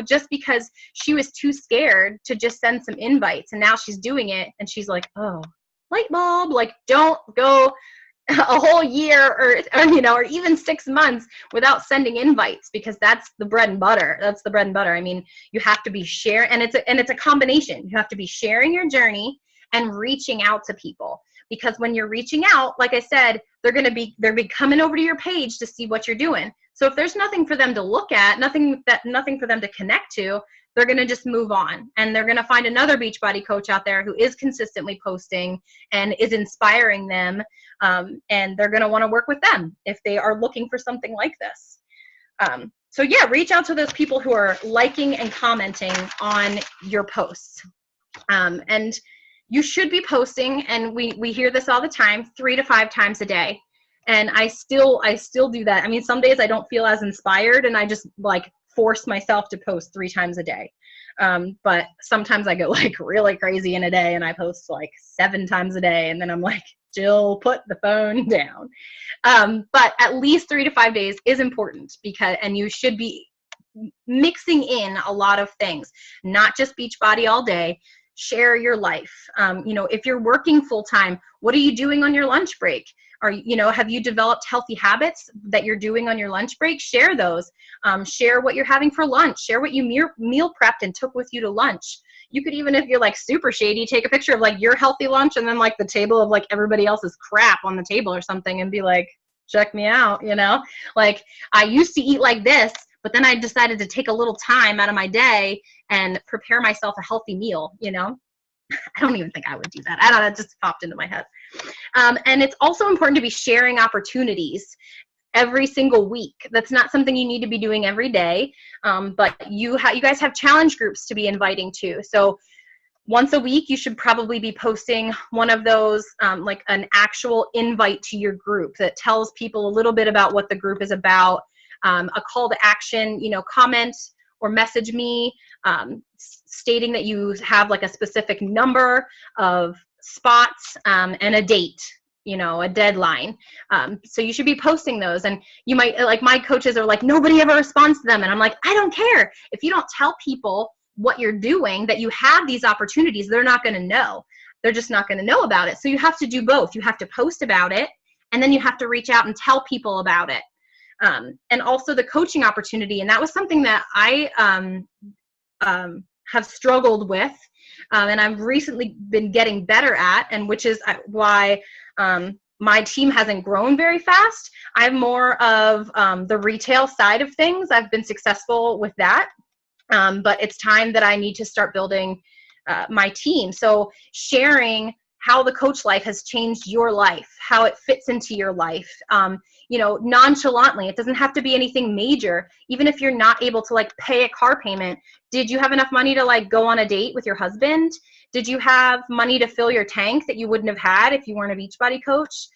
just because she was too scared to just send some invites. And now she's doing it and she's like, oh, light bulb, like don't go a whole year or even 6 months without sending invites, because that's the bread and butter. That's the bread and butter. I mean, you have to be sharing, and it's a combination. You have to be sharing your journey and reaching out to people, because when you're reaching out, like I said, they're be coming over to your page to see what you're doing. So if there's nothing for them to look at, nothing for them to connect to, they're going to just move on, and they're going to find another Beachbody coach out there who is consistently posting and is inspiring them. And they're going to want to work with them if they are looking for something like this. So yeah, reach out to those people who are liking and commenting on your posts. And you should be posting, and we hear this all the time, 3 to 5 times a day. And I still do that. I mean, some days I don't feel as inspired, and I just like force myself to post 3 times a day. But sometimes I go like really crazy in a day and I post like 7 times a day, and then I'm like, Jill, put the phone down. But at least 3 to 5 days is important, and you should be mixing in a lot of things, not just Beachbody all day. Share your life. If you're working full time, what are you doing on your lunch break? Have you developed healthy habits that you're doing on your lunch break? Share those. Share what you're having for lunch. Share what you meal prepped and took with you to lunch. You could even, if you're like super shady, take a picture of like your healthy lunch and then like the table of like everybody else's crap on the table or something, and be like, check me out, like I used to eat like this, but then I decided to take a little time out of my day and prepare myself a healthy meal, I don't even think I would do that. I don't know, it just popped into my head. And it's also important to be sharing opportunities every single week. That's not something you need to be doing every day, but you guys have challenge groups to be inviting to. So once a week, you should probably be posting one of those, like an actual invite to your group that tells people a little bit about what the group is about, a call to action, comment or message me, stating that you have like a specific number of spots and a date, a deadline. So you should be posting those. And you might, like my coaches are like, nobody ever responds to them. And I'm like, I don't care. If you don't tell people what you're doing, that you have these opportunities, they're not going to know. They're just not going to know about it. So you have to do both. You have to post about it, and then you have to reach out and tell people about it. And also the coaching opportunity. And that was something that I have struggled with, and I've recently been getting better at, and which is why my team hasn't grown very fast. I'm more of the retail side of things. I've been successful with that, but it's time that I need to start building my team. So sharing how the coach life has changed your life, how it fits into your life, nonchalantly. It doesn't have to be anything major. Even if you're not able to like pay a car payment, did you have enough money to like go on a date with your husband? Did you have money to fill your tank that you wouldn't have had if you weren't a Beachbody coach?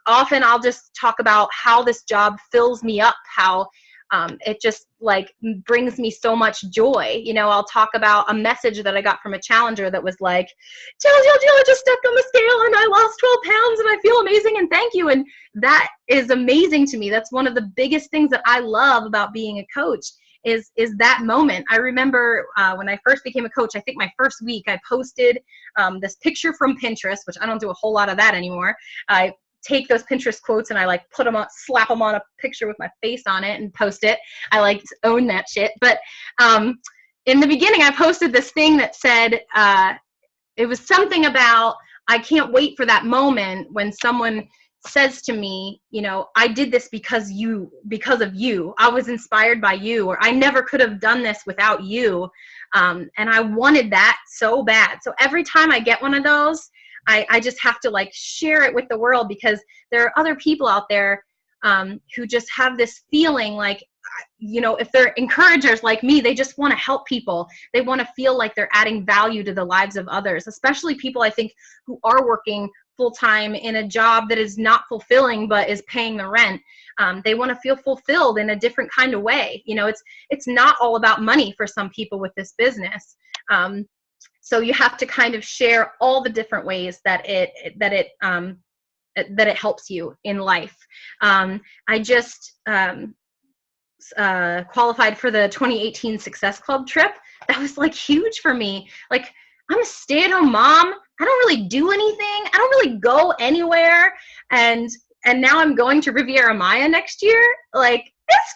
Often I'll just talk about how this job fills me up, how it just like brings me so much joy. I'll talk about a message that I got from a challenger that was like, Jill, I just stepped on the scale and I lost 12 pounds and I feel amazing and thank you. And that is amazing to me. That's one of the biggest things that I love about being a coach is that moment. I remember when I first became a coach, I think my first week I posted this picture from Pinterest, which I don't do a whole lot of that anymore. I take those Pinterest quotes and I like put them on, slap them on a picture with my face on it and post it. I like to own that shit. But in the beginning, I posted this thing that said, it was something about, I can't wait for that moment when someone says to me, I did this because of you. I was inspired by you, or I never could have done this without you. And I wanted that so bad. So every time I get one of those, I just have to like share it with the world, because there are other people out there who just have this feeling like, if they're encouragers like me, they just want to help people. They want to feel like they're adding value to the lives of others, especially people I think who are working full-time in a job that is not fulfilling but is paying the rent. They want to feel fulfilled in a different kind of way. It's not all about money for some people with this business. So you have to kind of share all the different ways that it helps you in life. I just qualified for the 2018 Success Club trip. That was like huge for me. Like, I'm a stay-at-home mom. I don't really do anything. I don't really go anywhere. And now I'm going to Riviera Maya next year. Like, it's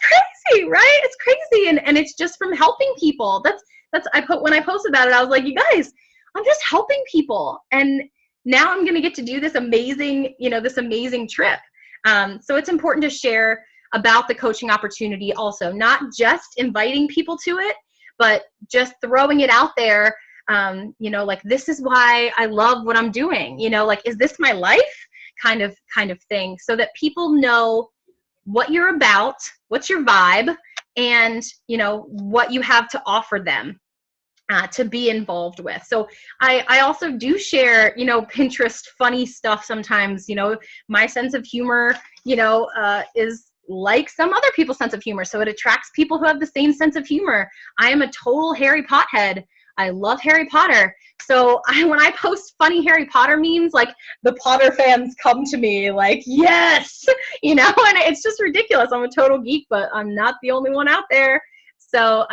crazy, right? It's crazy. And it's just from helping people. When I posted about it, I was like, you guys, I'm just helping people. And now I'm going to get to do this amazing, this amazing trip. So it's important to share about the coaching opportunity also, not just inviting people to it, but just throwing it out there. Like, this is why I love what I'm doing, like, is this my life kind of thing, so that people know what you're about, what's your vibe, and, what you have to offer them to be involved with. So I also do share, Pinterest funny stuff sometimes. My sense of humor, is like some other people's sense of humor. So it attracts people who have the same sense of humor. I am a total Harry Pothead. I love Harry Potter. So when I post funny Harry Potter memes, like, the Potter fans come to me like, yes, and it's just ridiculous. I'm a total geek, but I'm not the only one out there. So,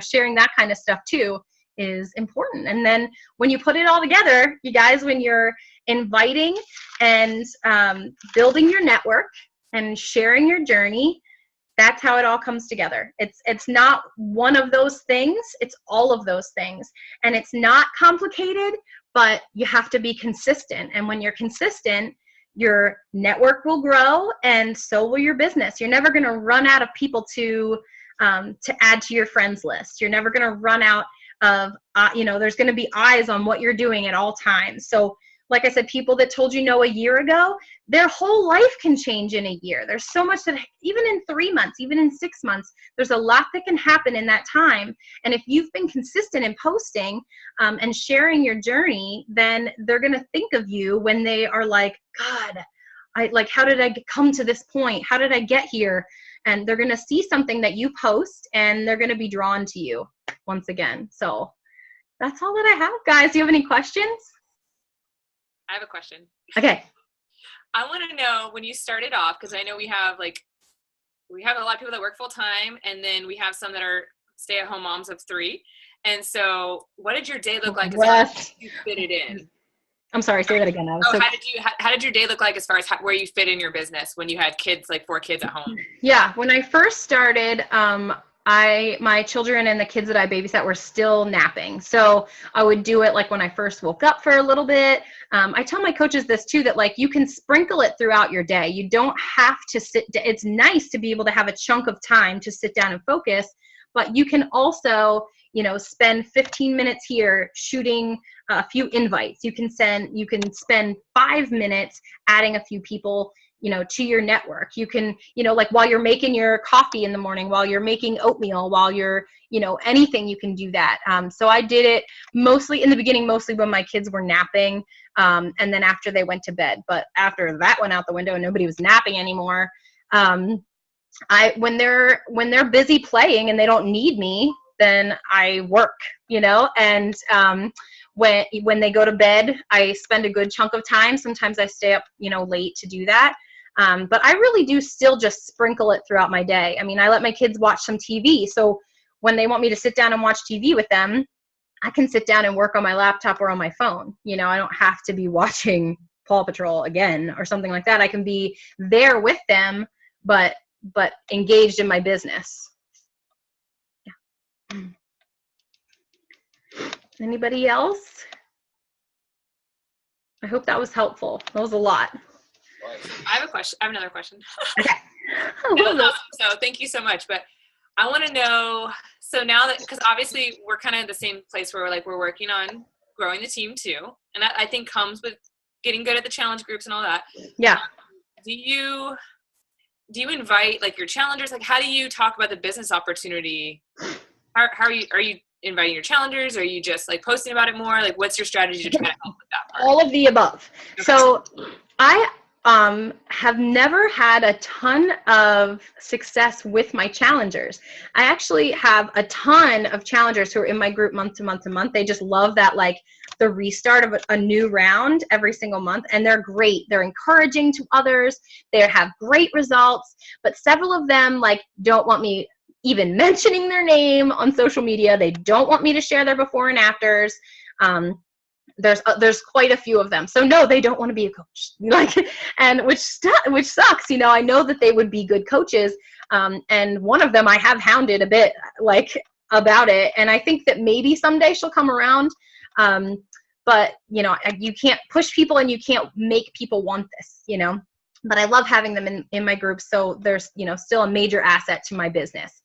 sharing that kind of stuff too is important. And then when you put it all together, you guys, when you're inviting and building your network and sharing your journey, that's how it all comes together. It's not one of those things. It's all of those things. And it's not complicated, but you have to be consistent. And when you're consistent, your network will grow, and so will your business. You're never going to run out of people to add to your friends list. You're never going to run out of, there's going to be eyes on what you're doing at all times. So like I said, people that told you no a year ago, their whole life can change in a year. There's so much that, even in 3 months, even in 6 months, there's a lot that can happen in that time. And if you've been consistent in posting and sharing your journey, then they're going to think of you when they are like, God, how did I come to this point? How did I get here? And they're going to see something that you post, and they're going to be drawn to you once again. So that's all that I have, guys. Do you have any questions? I have a question. Okay. I want to know, when you started off, because I know we have a lot of people that work full time, and then we have some that are stay-at-home moms of 3. And so, what did your day look like as far as you fit it in? I'm sorry, say that again. How did your day look like as far as where you fit in your business when you had kids, like 4 kids at home? Yeah, when I first started, my children and the kids that I babysat were still napping. So I would do it like when I first woke up for a little bit. I tell my coaches this too, that like, you can sprinkle it throughout your day. You don't have to it's nice to be able to have a chunk of time to sit down and focus, but you can also, spend 15 minutes here shooting a few invites. You can spend 5 minutes adding a few people, to your network. You can, like while you're making your coffee in the morning, while you're making oatmeal, while you're, anything, you can do that. So I did it mostly in the beginning, mostly when my kids were napping. And then after they went to bed, but after that went out the window and nobody was napping anymore. When they're busy playing and they don't need me, then I work, and, when they go to bed, I spend a good chunk of time. Sometimes I stay up, late to do that. But I really do still just sprinkle it throughout my day. I mean, I let my kids watch some TV. So when they want me to sit down and watch TV with them, I can sit down and work on my laptop or on my phone. I don't have to be watching Paw Patrol again or something like that. I can be there with them, but engaged in my business. Yeah. Anybody else? I hope that was helpful. That was a lot. I have a question. I have another question. Okay. So thank you so much. But I want to know, so now that, because obviously we're kind of in the same place where we're working on growing the team too. And that, I think, comes with getting good at the challenge groups and all that. Yeah. Do you invite like your challengers? Like, how do you talk about the business opportunity? How are you inviting your challengers? Are you just like posting about it more? Like, what's your strategy to try to help with that part? All of the above. Okay. So I have never had a ton of success with my challengers. I actually have a ton of challengers who are in my group month to month to month. They just love that, like the restart of a new round every single month. And they're great. They're encouraging to others. They have great results, but several of them like don't want me even mentioning their name on social media. They don't want me to share their before and afters. There's quite a few of them. So no, they don't want to be a coach. Like, and which sucks. You know, I know that they would be good coaches. And one of them I have hounded a bit, like, about it. And I think that maybe someday she'll come around. But you know, you can't push people and you can't make people want this, you know, but I love having them in my group. So there's, you know, still a major asset to my business.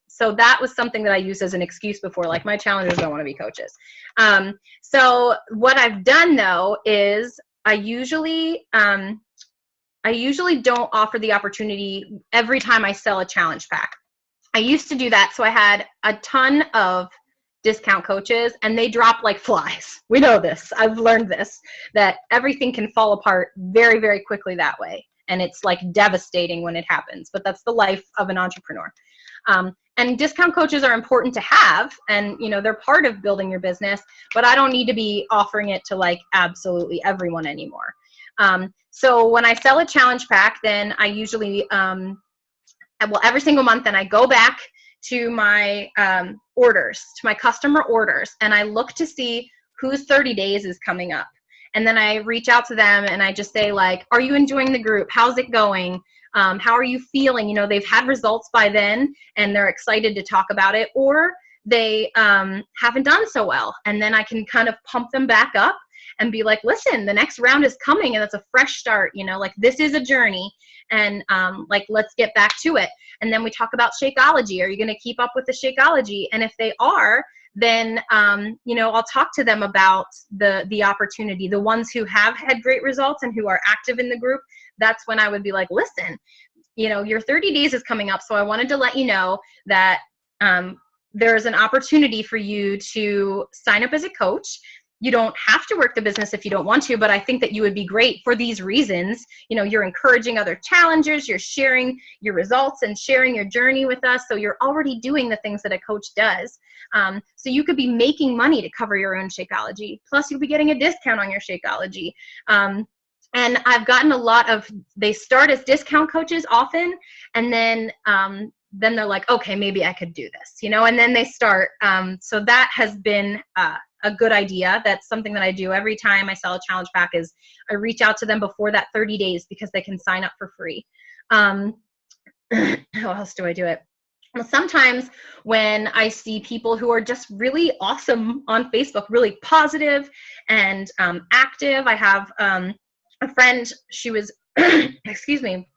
So that was something that I used as an excuse before, like, my challengers don't want to be coaches. So what I've done though is I usually don't offer the opportunity every time I sell a challenge pack. I used to do that. So I had a ton of discount coaches and they drop like flies. We know this. I've learned this, that everything can fall apart very, very quickly that way. And it's like devastating when it happens, but that's the life of an entrepreneur. And discount coaches are important to have, and you know, they're part of building your business, but I don't need to be offering it to like absolutely everyone anymore. So when I sell a challenge pack, then I usually, every single month, then I go back to my orders, to my customer orders, and I look to see whose 30 days is coming up. And then I reach out to them and I just say, like, are you enjoying the group? How's it going? How are you feeling? You know, they've had results by then and they're excited to talk about it, or they haven't done so well. And then I can kind of pump them back up and be like, listen, the next round is coming and it's a fresh start, you know, like, this is a journey, and like, let's get back to it. And then we talk about Shakeology. Are you going to keep up with the Shakeology? And if they are, then, you know, I'll talk to them about the opportunity. The ones who have had great results and who are active in the group, that's when I would be like, listen, you know, your 30 days is coming up. So I wanted to let you know that there's an opportunity for you to sign up as a coach. You don't have to work the business if you don't want to, but I think that you would be great for these reasons. You know, you're encouraging other challengers, you're sharing your results and sharing your journey with us. So you're already doing the things that a coach does. So you could be making money to cover your own Shakeology. Plus you'll be getting a discount on your Shakeology. And I've gotten a lot of, they start as discount coaches often, and then they're like, okay, maybe I could do this, you know, and then they start. So that has been a good idea. That's something that I do every time I sell a challenge pack, is I reach out to them before that 30 days because they can sign up for free. How else do I do it? Well, sometimes when I see people who are just really awesome on Facebook, really positive and active. I have a friend, she was, excuse me,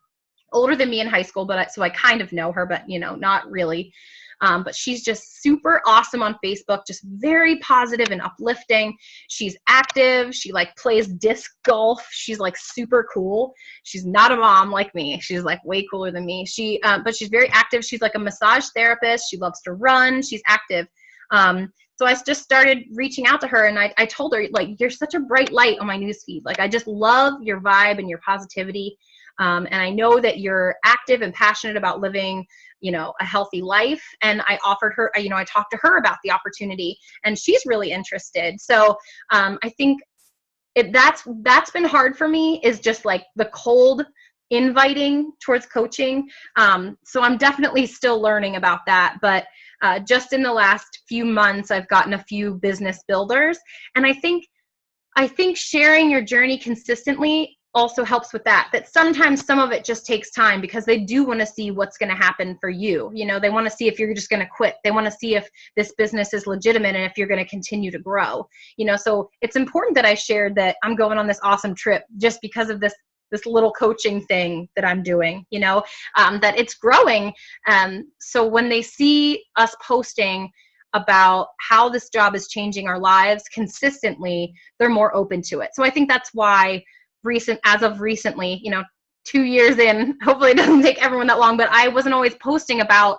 older than me in high school, but so I kind of know her, but you know, not really. But she's just super awesome on Facebook, just very positive and uplifting. She's active. She like plays disc golf. She's like super cool. She's not a mom like me. She's like way cooler than me. But she's very active. She's like a massage therapist. She loves to run. She's active. So I just started reaching out to her, and I told her, like, you're such a bright light on my newsfeed. Like, I just love your vibe and your positivity. And I know that you're active and passionate about living, you know, a healthy life. And I offered her, you know, I talked to her about the opportunity, and she's really interested. So I think that's been hard for me, is just like the cold inviting towards coaching. So I'm definitely still learning about that. But just in the last few months, I've gotten a few business builders. And I think sharing your journey consistently also helps with that sometimes some of it just takes time, because they do want to see what's going to happen for you. You know, they want to see if you're just going to quit. They want to see if this business is legitimate and if you're going to continue to grow, you know. So it's important that I shared that I'm going on this awesome trip just because of this little coaching thing that I'm doing, you know, that it's growing. So when they see us posting about how this job is changing our lives consistently, they're more open to it. So I think that's why as of recently, you know, 2 years in, hopefully it doesn't take everyone that long, but I wasn't always posting about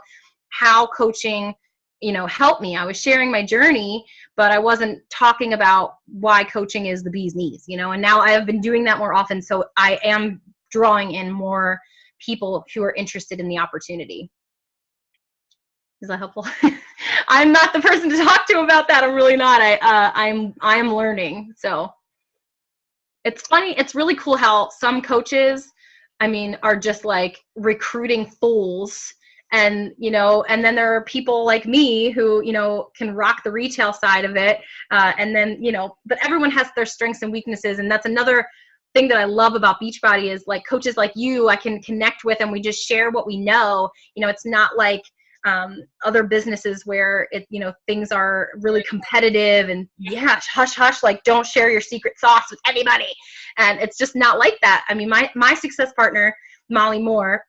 how coaching, you know, helped me. I was sharing my journey, but I wasn't talking about why coaching is the bee's knees, you know, and now I have been doing that more often. So I am drawing in more people who are interested in the opportunity. Is that helpful? I'm not the person to talk to about that. I'm really not. I'm learning. So it's funny. It's really cool how some coaches, I mean, are just like recruiting fools And, you know, and then there are people like me who, you know, can rock the retail side of it. And then, you know, but everyone has their strengths and weaknesses. And that's another thing that I love about Beachbody is like coaches like you, I can connect with, and we just share what we know. You know, it's not like other businesses where it, you know, things are really competitive and yeah, hush, hush, like don't share your secret sauce with anybody. And it's just not like that. I mean, my success partner, Molly Moore,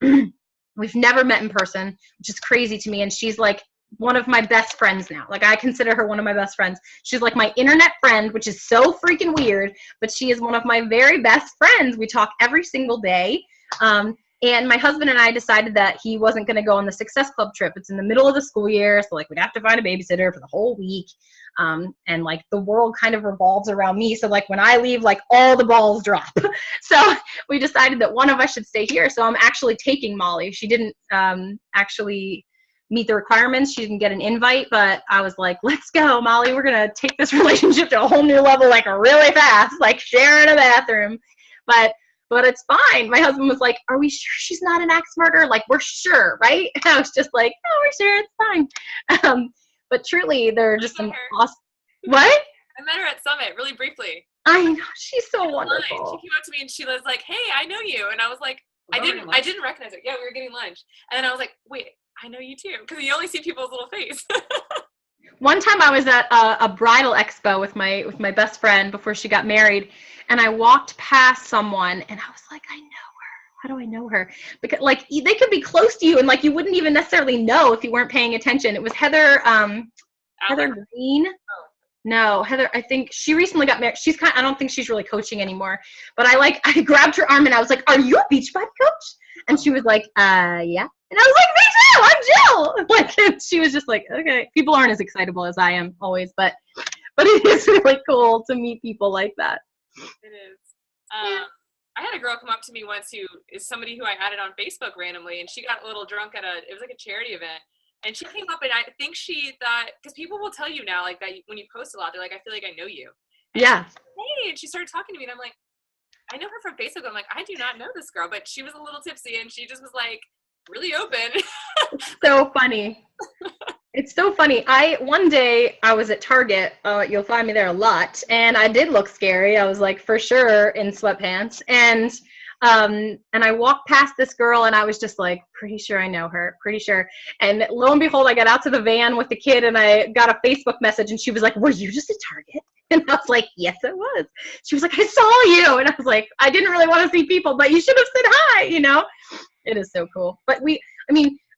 we've never met in person, which is crazy to me. And she's like one of my best friends now. Like I consider her one of my best friends. She's like my internet friend, which is so freaking weird, but she is one of my very best friends. We talk every single day. And my husband and I decided that he wasn't going to go on the Success Club trip. It's in the middle of the school year, so like we'd have to find a babysitter for the whole week. And like the world kind of revolves around me. So like when I leave, like all the balls drop. So we decided that one of us should stay here. So I'm actually taking Molly. She didn't actually meet the requirements. She didn't get an invite, but I was like, let's go, Molly. We're going to take this relationship to a whole new level, like really fast, like sharing a bathroom. But it's fine. My husband was like, are we sure she's not an axe murderer? Like, we're sure, right? And I was just like, no, we're sure, it's fine. But truly, there are just some awesome. What? I met her at Summit really briefly. I know, she's so wonderful. She came up to me and she was like, hey, I know you. And I was like, I didn't recognize her. Yeah, we were getting lunch. And then I was like, wait, I know you too. Because you only see people's little face. One time I was at a bridal expo with my best friend before she got married, and I walked past someone and I was like, I know her. How do I know her? Because like they could be close to you and like you wouldn't even necessarily know if you weren't paying attention. It was Heather Green. Oh. No, Heather, I think she recently got married. I don't think she's really coaching anymore. But I grabbed her arm and I was like, are you a Beachbody coach? And she was like, yeah. And I was like, me too, I'm Jill. Like, and she was just like, okay. People aren't as excitable as I am always, but it is really cool to meet people like that. It is. I had a girl come up to me once who is somebody who I added on Facebook randomly, and she got a little drunk it was like a charity event. And she came up and I think she thought, because people will tell you now, like that when you post a lot, they're like, I feel like I know you. And yeah. Hey, and she started talking to me and I'm like, I know her from Facebook. I'm like, I do not know this girl, but she was a little tipsy and she just was like really open. So funny. It's so funny. One day I was at Target. You'll find me there a lot. And I did look scary. I was like, for sure in sweatpants. And I walked past this girl and I was just like, pretty sure I know her, pretty sure. And lo and behold, I got out to the van with the kid and I got a Facebook message and she was like, were you just at Target? And I was like, yes, it was. She was like, I saw you. And I was like, I didn't really want to see people, but you should have said hi, you know? It is so cool. But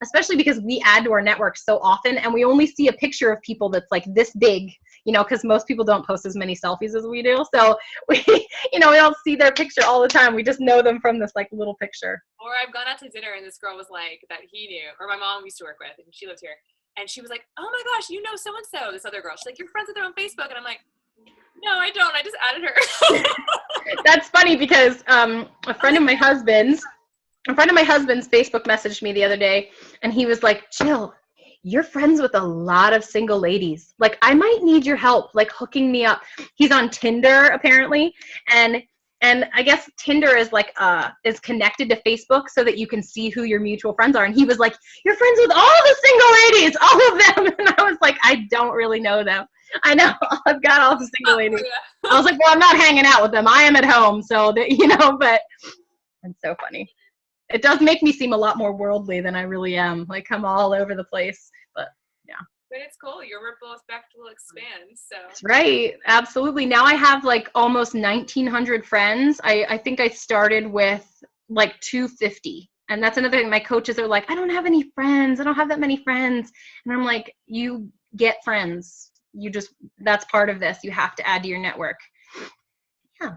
especially because we add to our network so often and we only see a picture of people that's like this big, you know, because most people don't post as many selfies as we do. So we don't see their picture all the time. We just know them from this like little picture. Or I've gone out to dinner and this girl was like, that he knew, or my mom used to work with, and she lives here. And she was like, oh my gosh, you know so-and-so, this other girl. She's like, you're friends with her on Facebook. And I'm like, no, I don't. I just added her. That's funny because a friend of my husband's Facebook messaged me the other day and he was like, Jill, you're friends with a lot of single ladies. Like, I might need your help, like hooking me up. He's on Tinder apparently. And I guess Tinder is like, is connected to Facebook so that you can see who your mutual friends are. And he was like, you're friends with all the single ladies, all of them. And I was like, I don't really know them. I know I've got all the single ladies. I was like, well, I'm not hanging out with them. I am at home. So that, but it's so funny. It does make me seem a lot more worldly than I really am. Like I'm all over the place, but yeah. But it's cool. Your ripple effect will expand. So that's right. Absolutely. Now I have like almost 1,900 friends. I think I started with like 250. And that's another thing. My coaches are like, I don't have any friends. I don't have that many friends. And I'm like, you get friends. That's part of this. You have to add to your network. Yeah.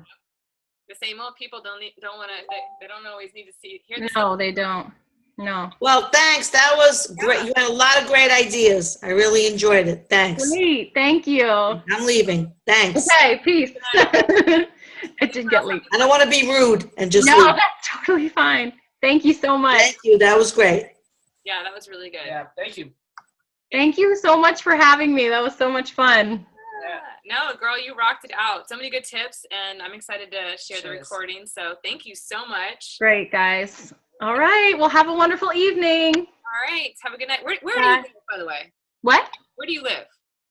The same old people don't want to. They don't always need to hear. No, they don't. No. Well, thanks. That was great. You had a lot of great ideas. I really enjoyed it. Thanks. Great. Thank you. I'm leaving. Thanks. Okay. Peace. It did get late. I don't want to be rude and just No, leave. that's totally fine. Thank you so much. Thank you. That was great. Yeah, that was really good. Yeah, thank you. Thank you so much for having me. That was so much fun. No, girl, you rocked it out. So many good tips, and I'm excited to share the recording. So thank you so much. Great, guys. All right. Well, have a wonderful evening. All All right. Have a good night. Where do you live, by the way? What? Where do you live?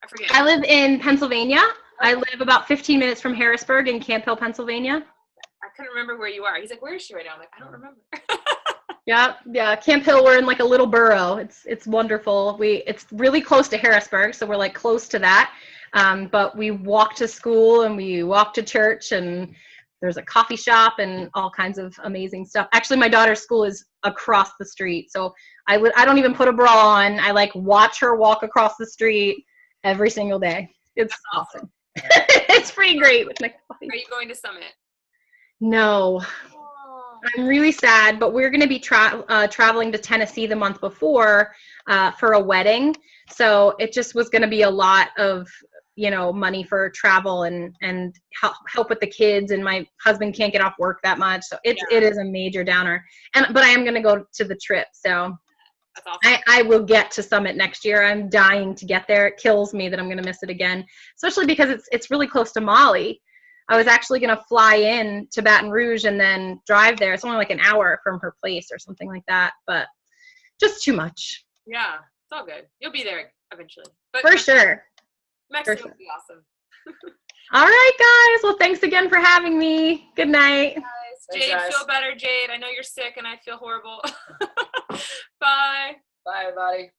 I forget. I live in Pennsylvania. I live about 15 minutes from Harrisburg in Camp Hill, Pennsylvania. I couldn't remember where you are. He's like, where is she right now? I'm like, I don't remember. Yeah. Camp Hill, we're in like a little borough. It's wonderful. It's really close to Harrisburg, so we're like close to that. But we walk to school and we walk to church, and there's a coffee shop and all kinds of amazing stuff. Actually, my daughter's school is across the street, so I don't even put a bra on. I like watch her walk across the street every single day. It's awesome. It's pretty great with my coffee. Are you going to Summit? No. I'm really sad, but we're going to be traveling to Tennessee the month before for a wedding. So it just was going to be a lot of, money for travel and help with the kids. And my husband can't get off work that much. So it is a major downer. But I am going to go to the trip. So that's awesome. I will get to Summit next year. I'm dying to get there. It kills me that I'm going to miss it again, especially because it's really close to Molly. I was actually going to fly in to Baton Rouge and then drive there. It's only like an hour from her place or something like that, but just too much. Yeah, it's all good. You'll be there eventually. But For sure. Mexico would be awesome. All right, guys. Well, thanks again for having me. Good night. Jade, feel better, Jade. I know you're sick and I feel horrible. Bye. Bye, everybody.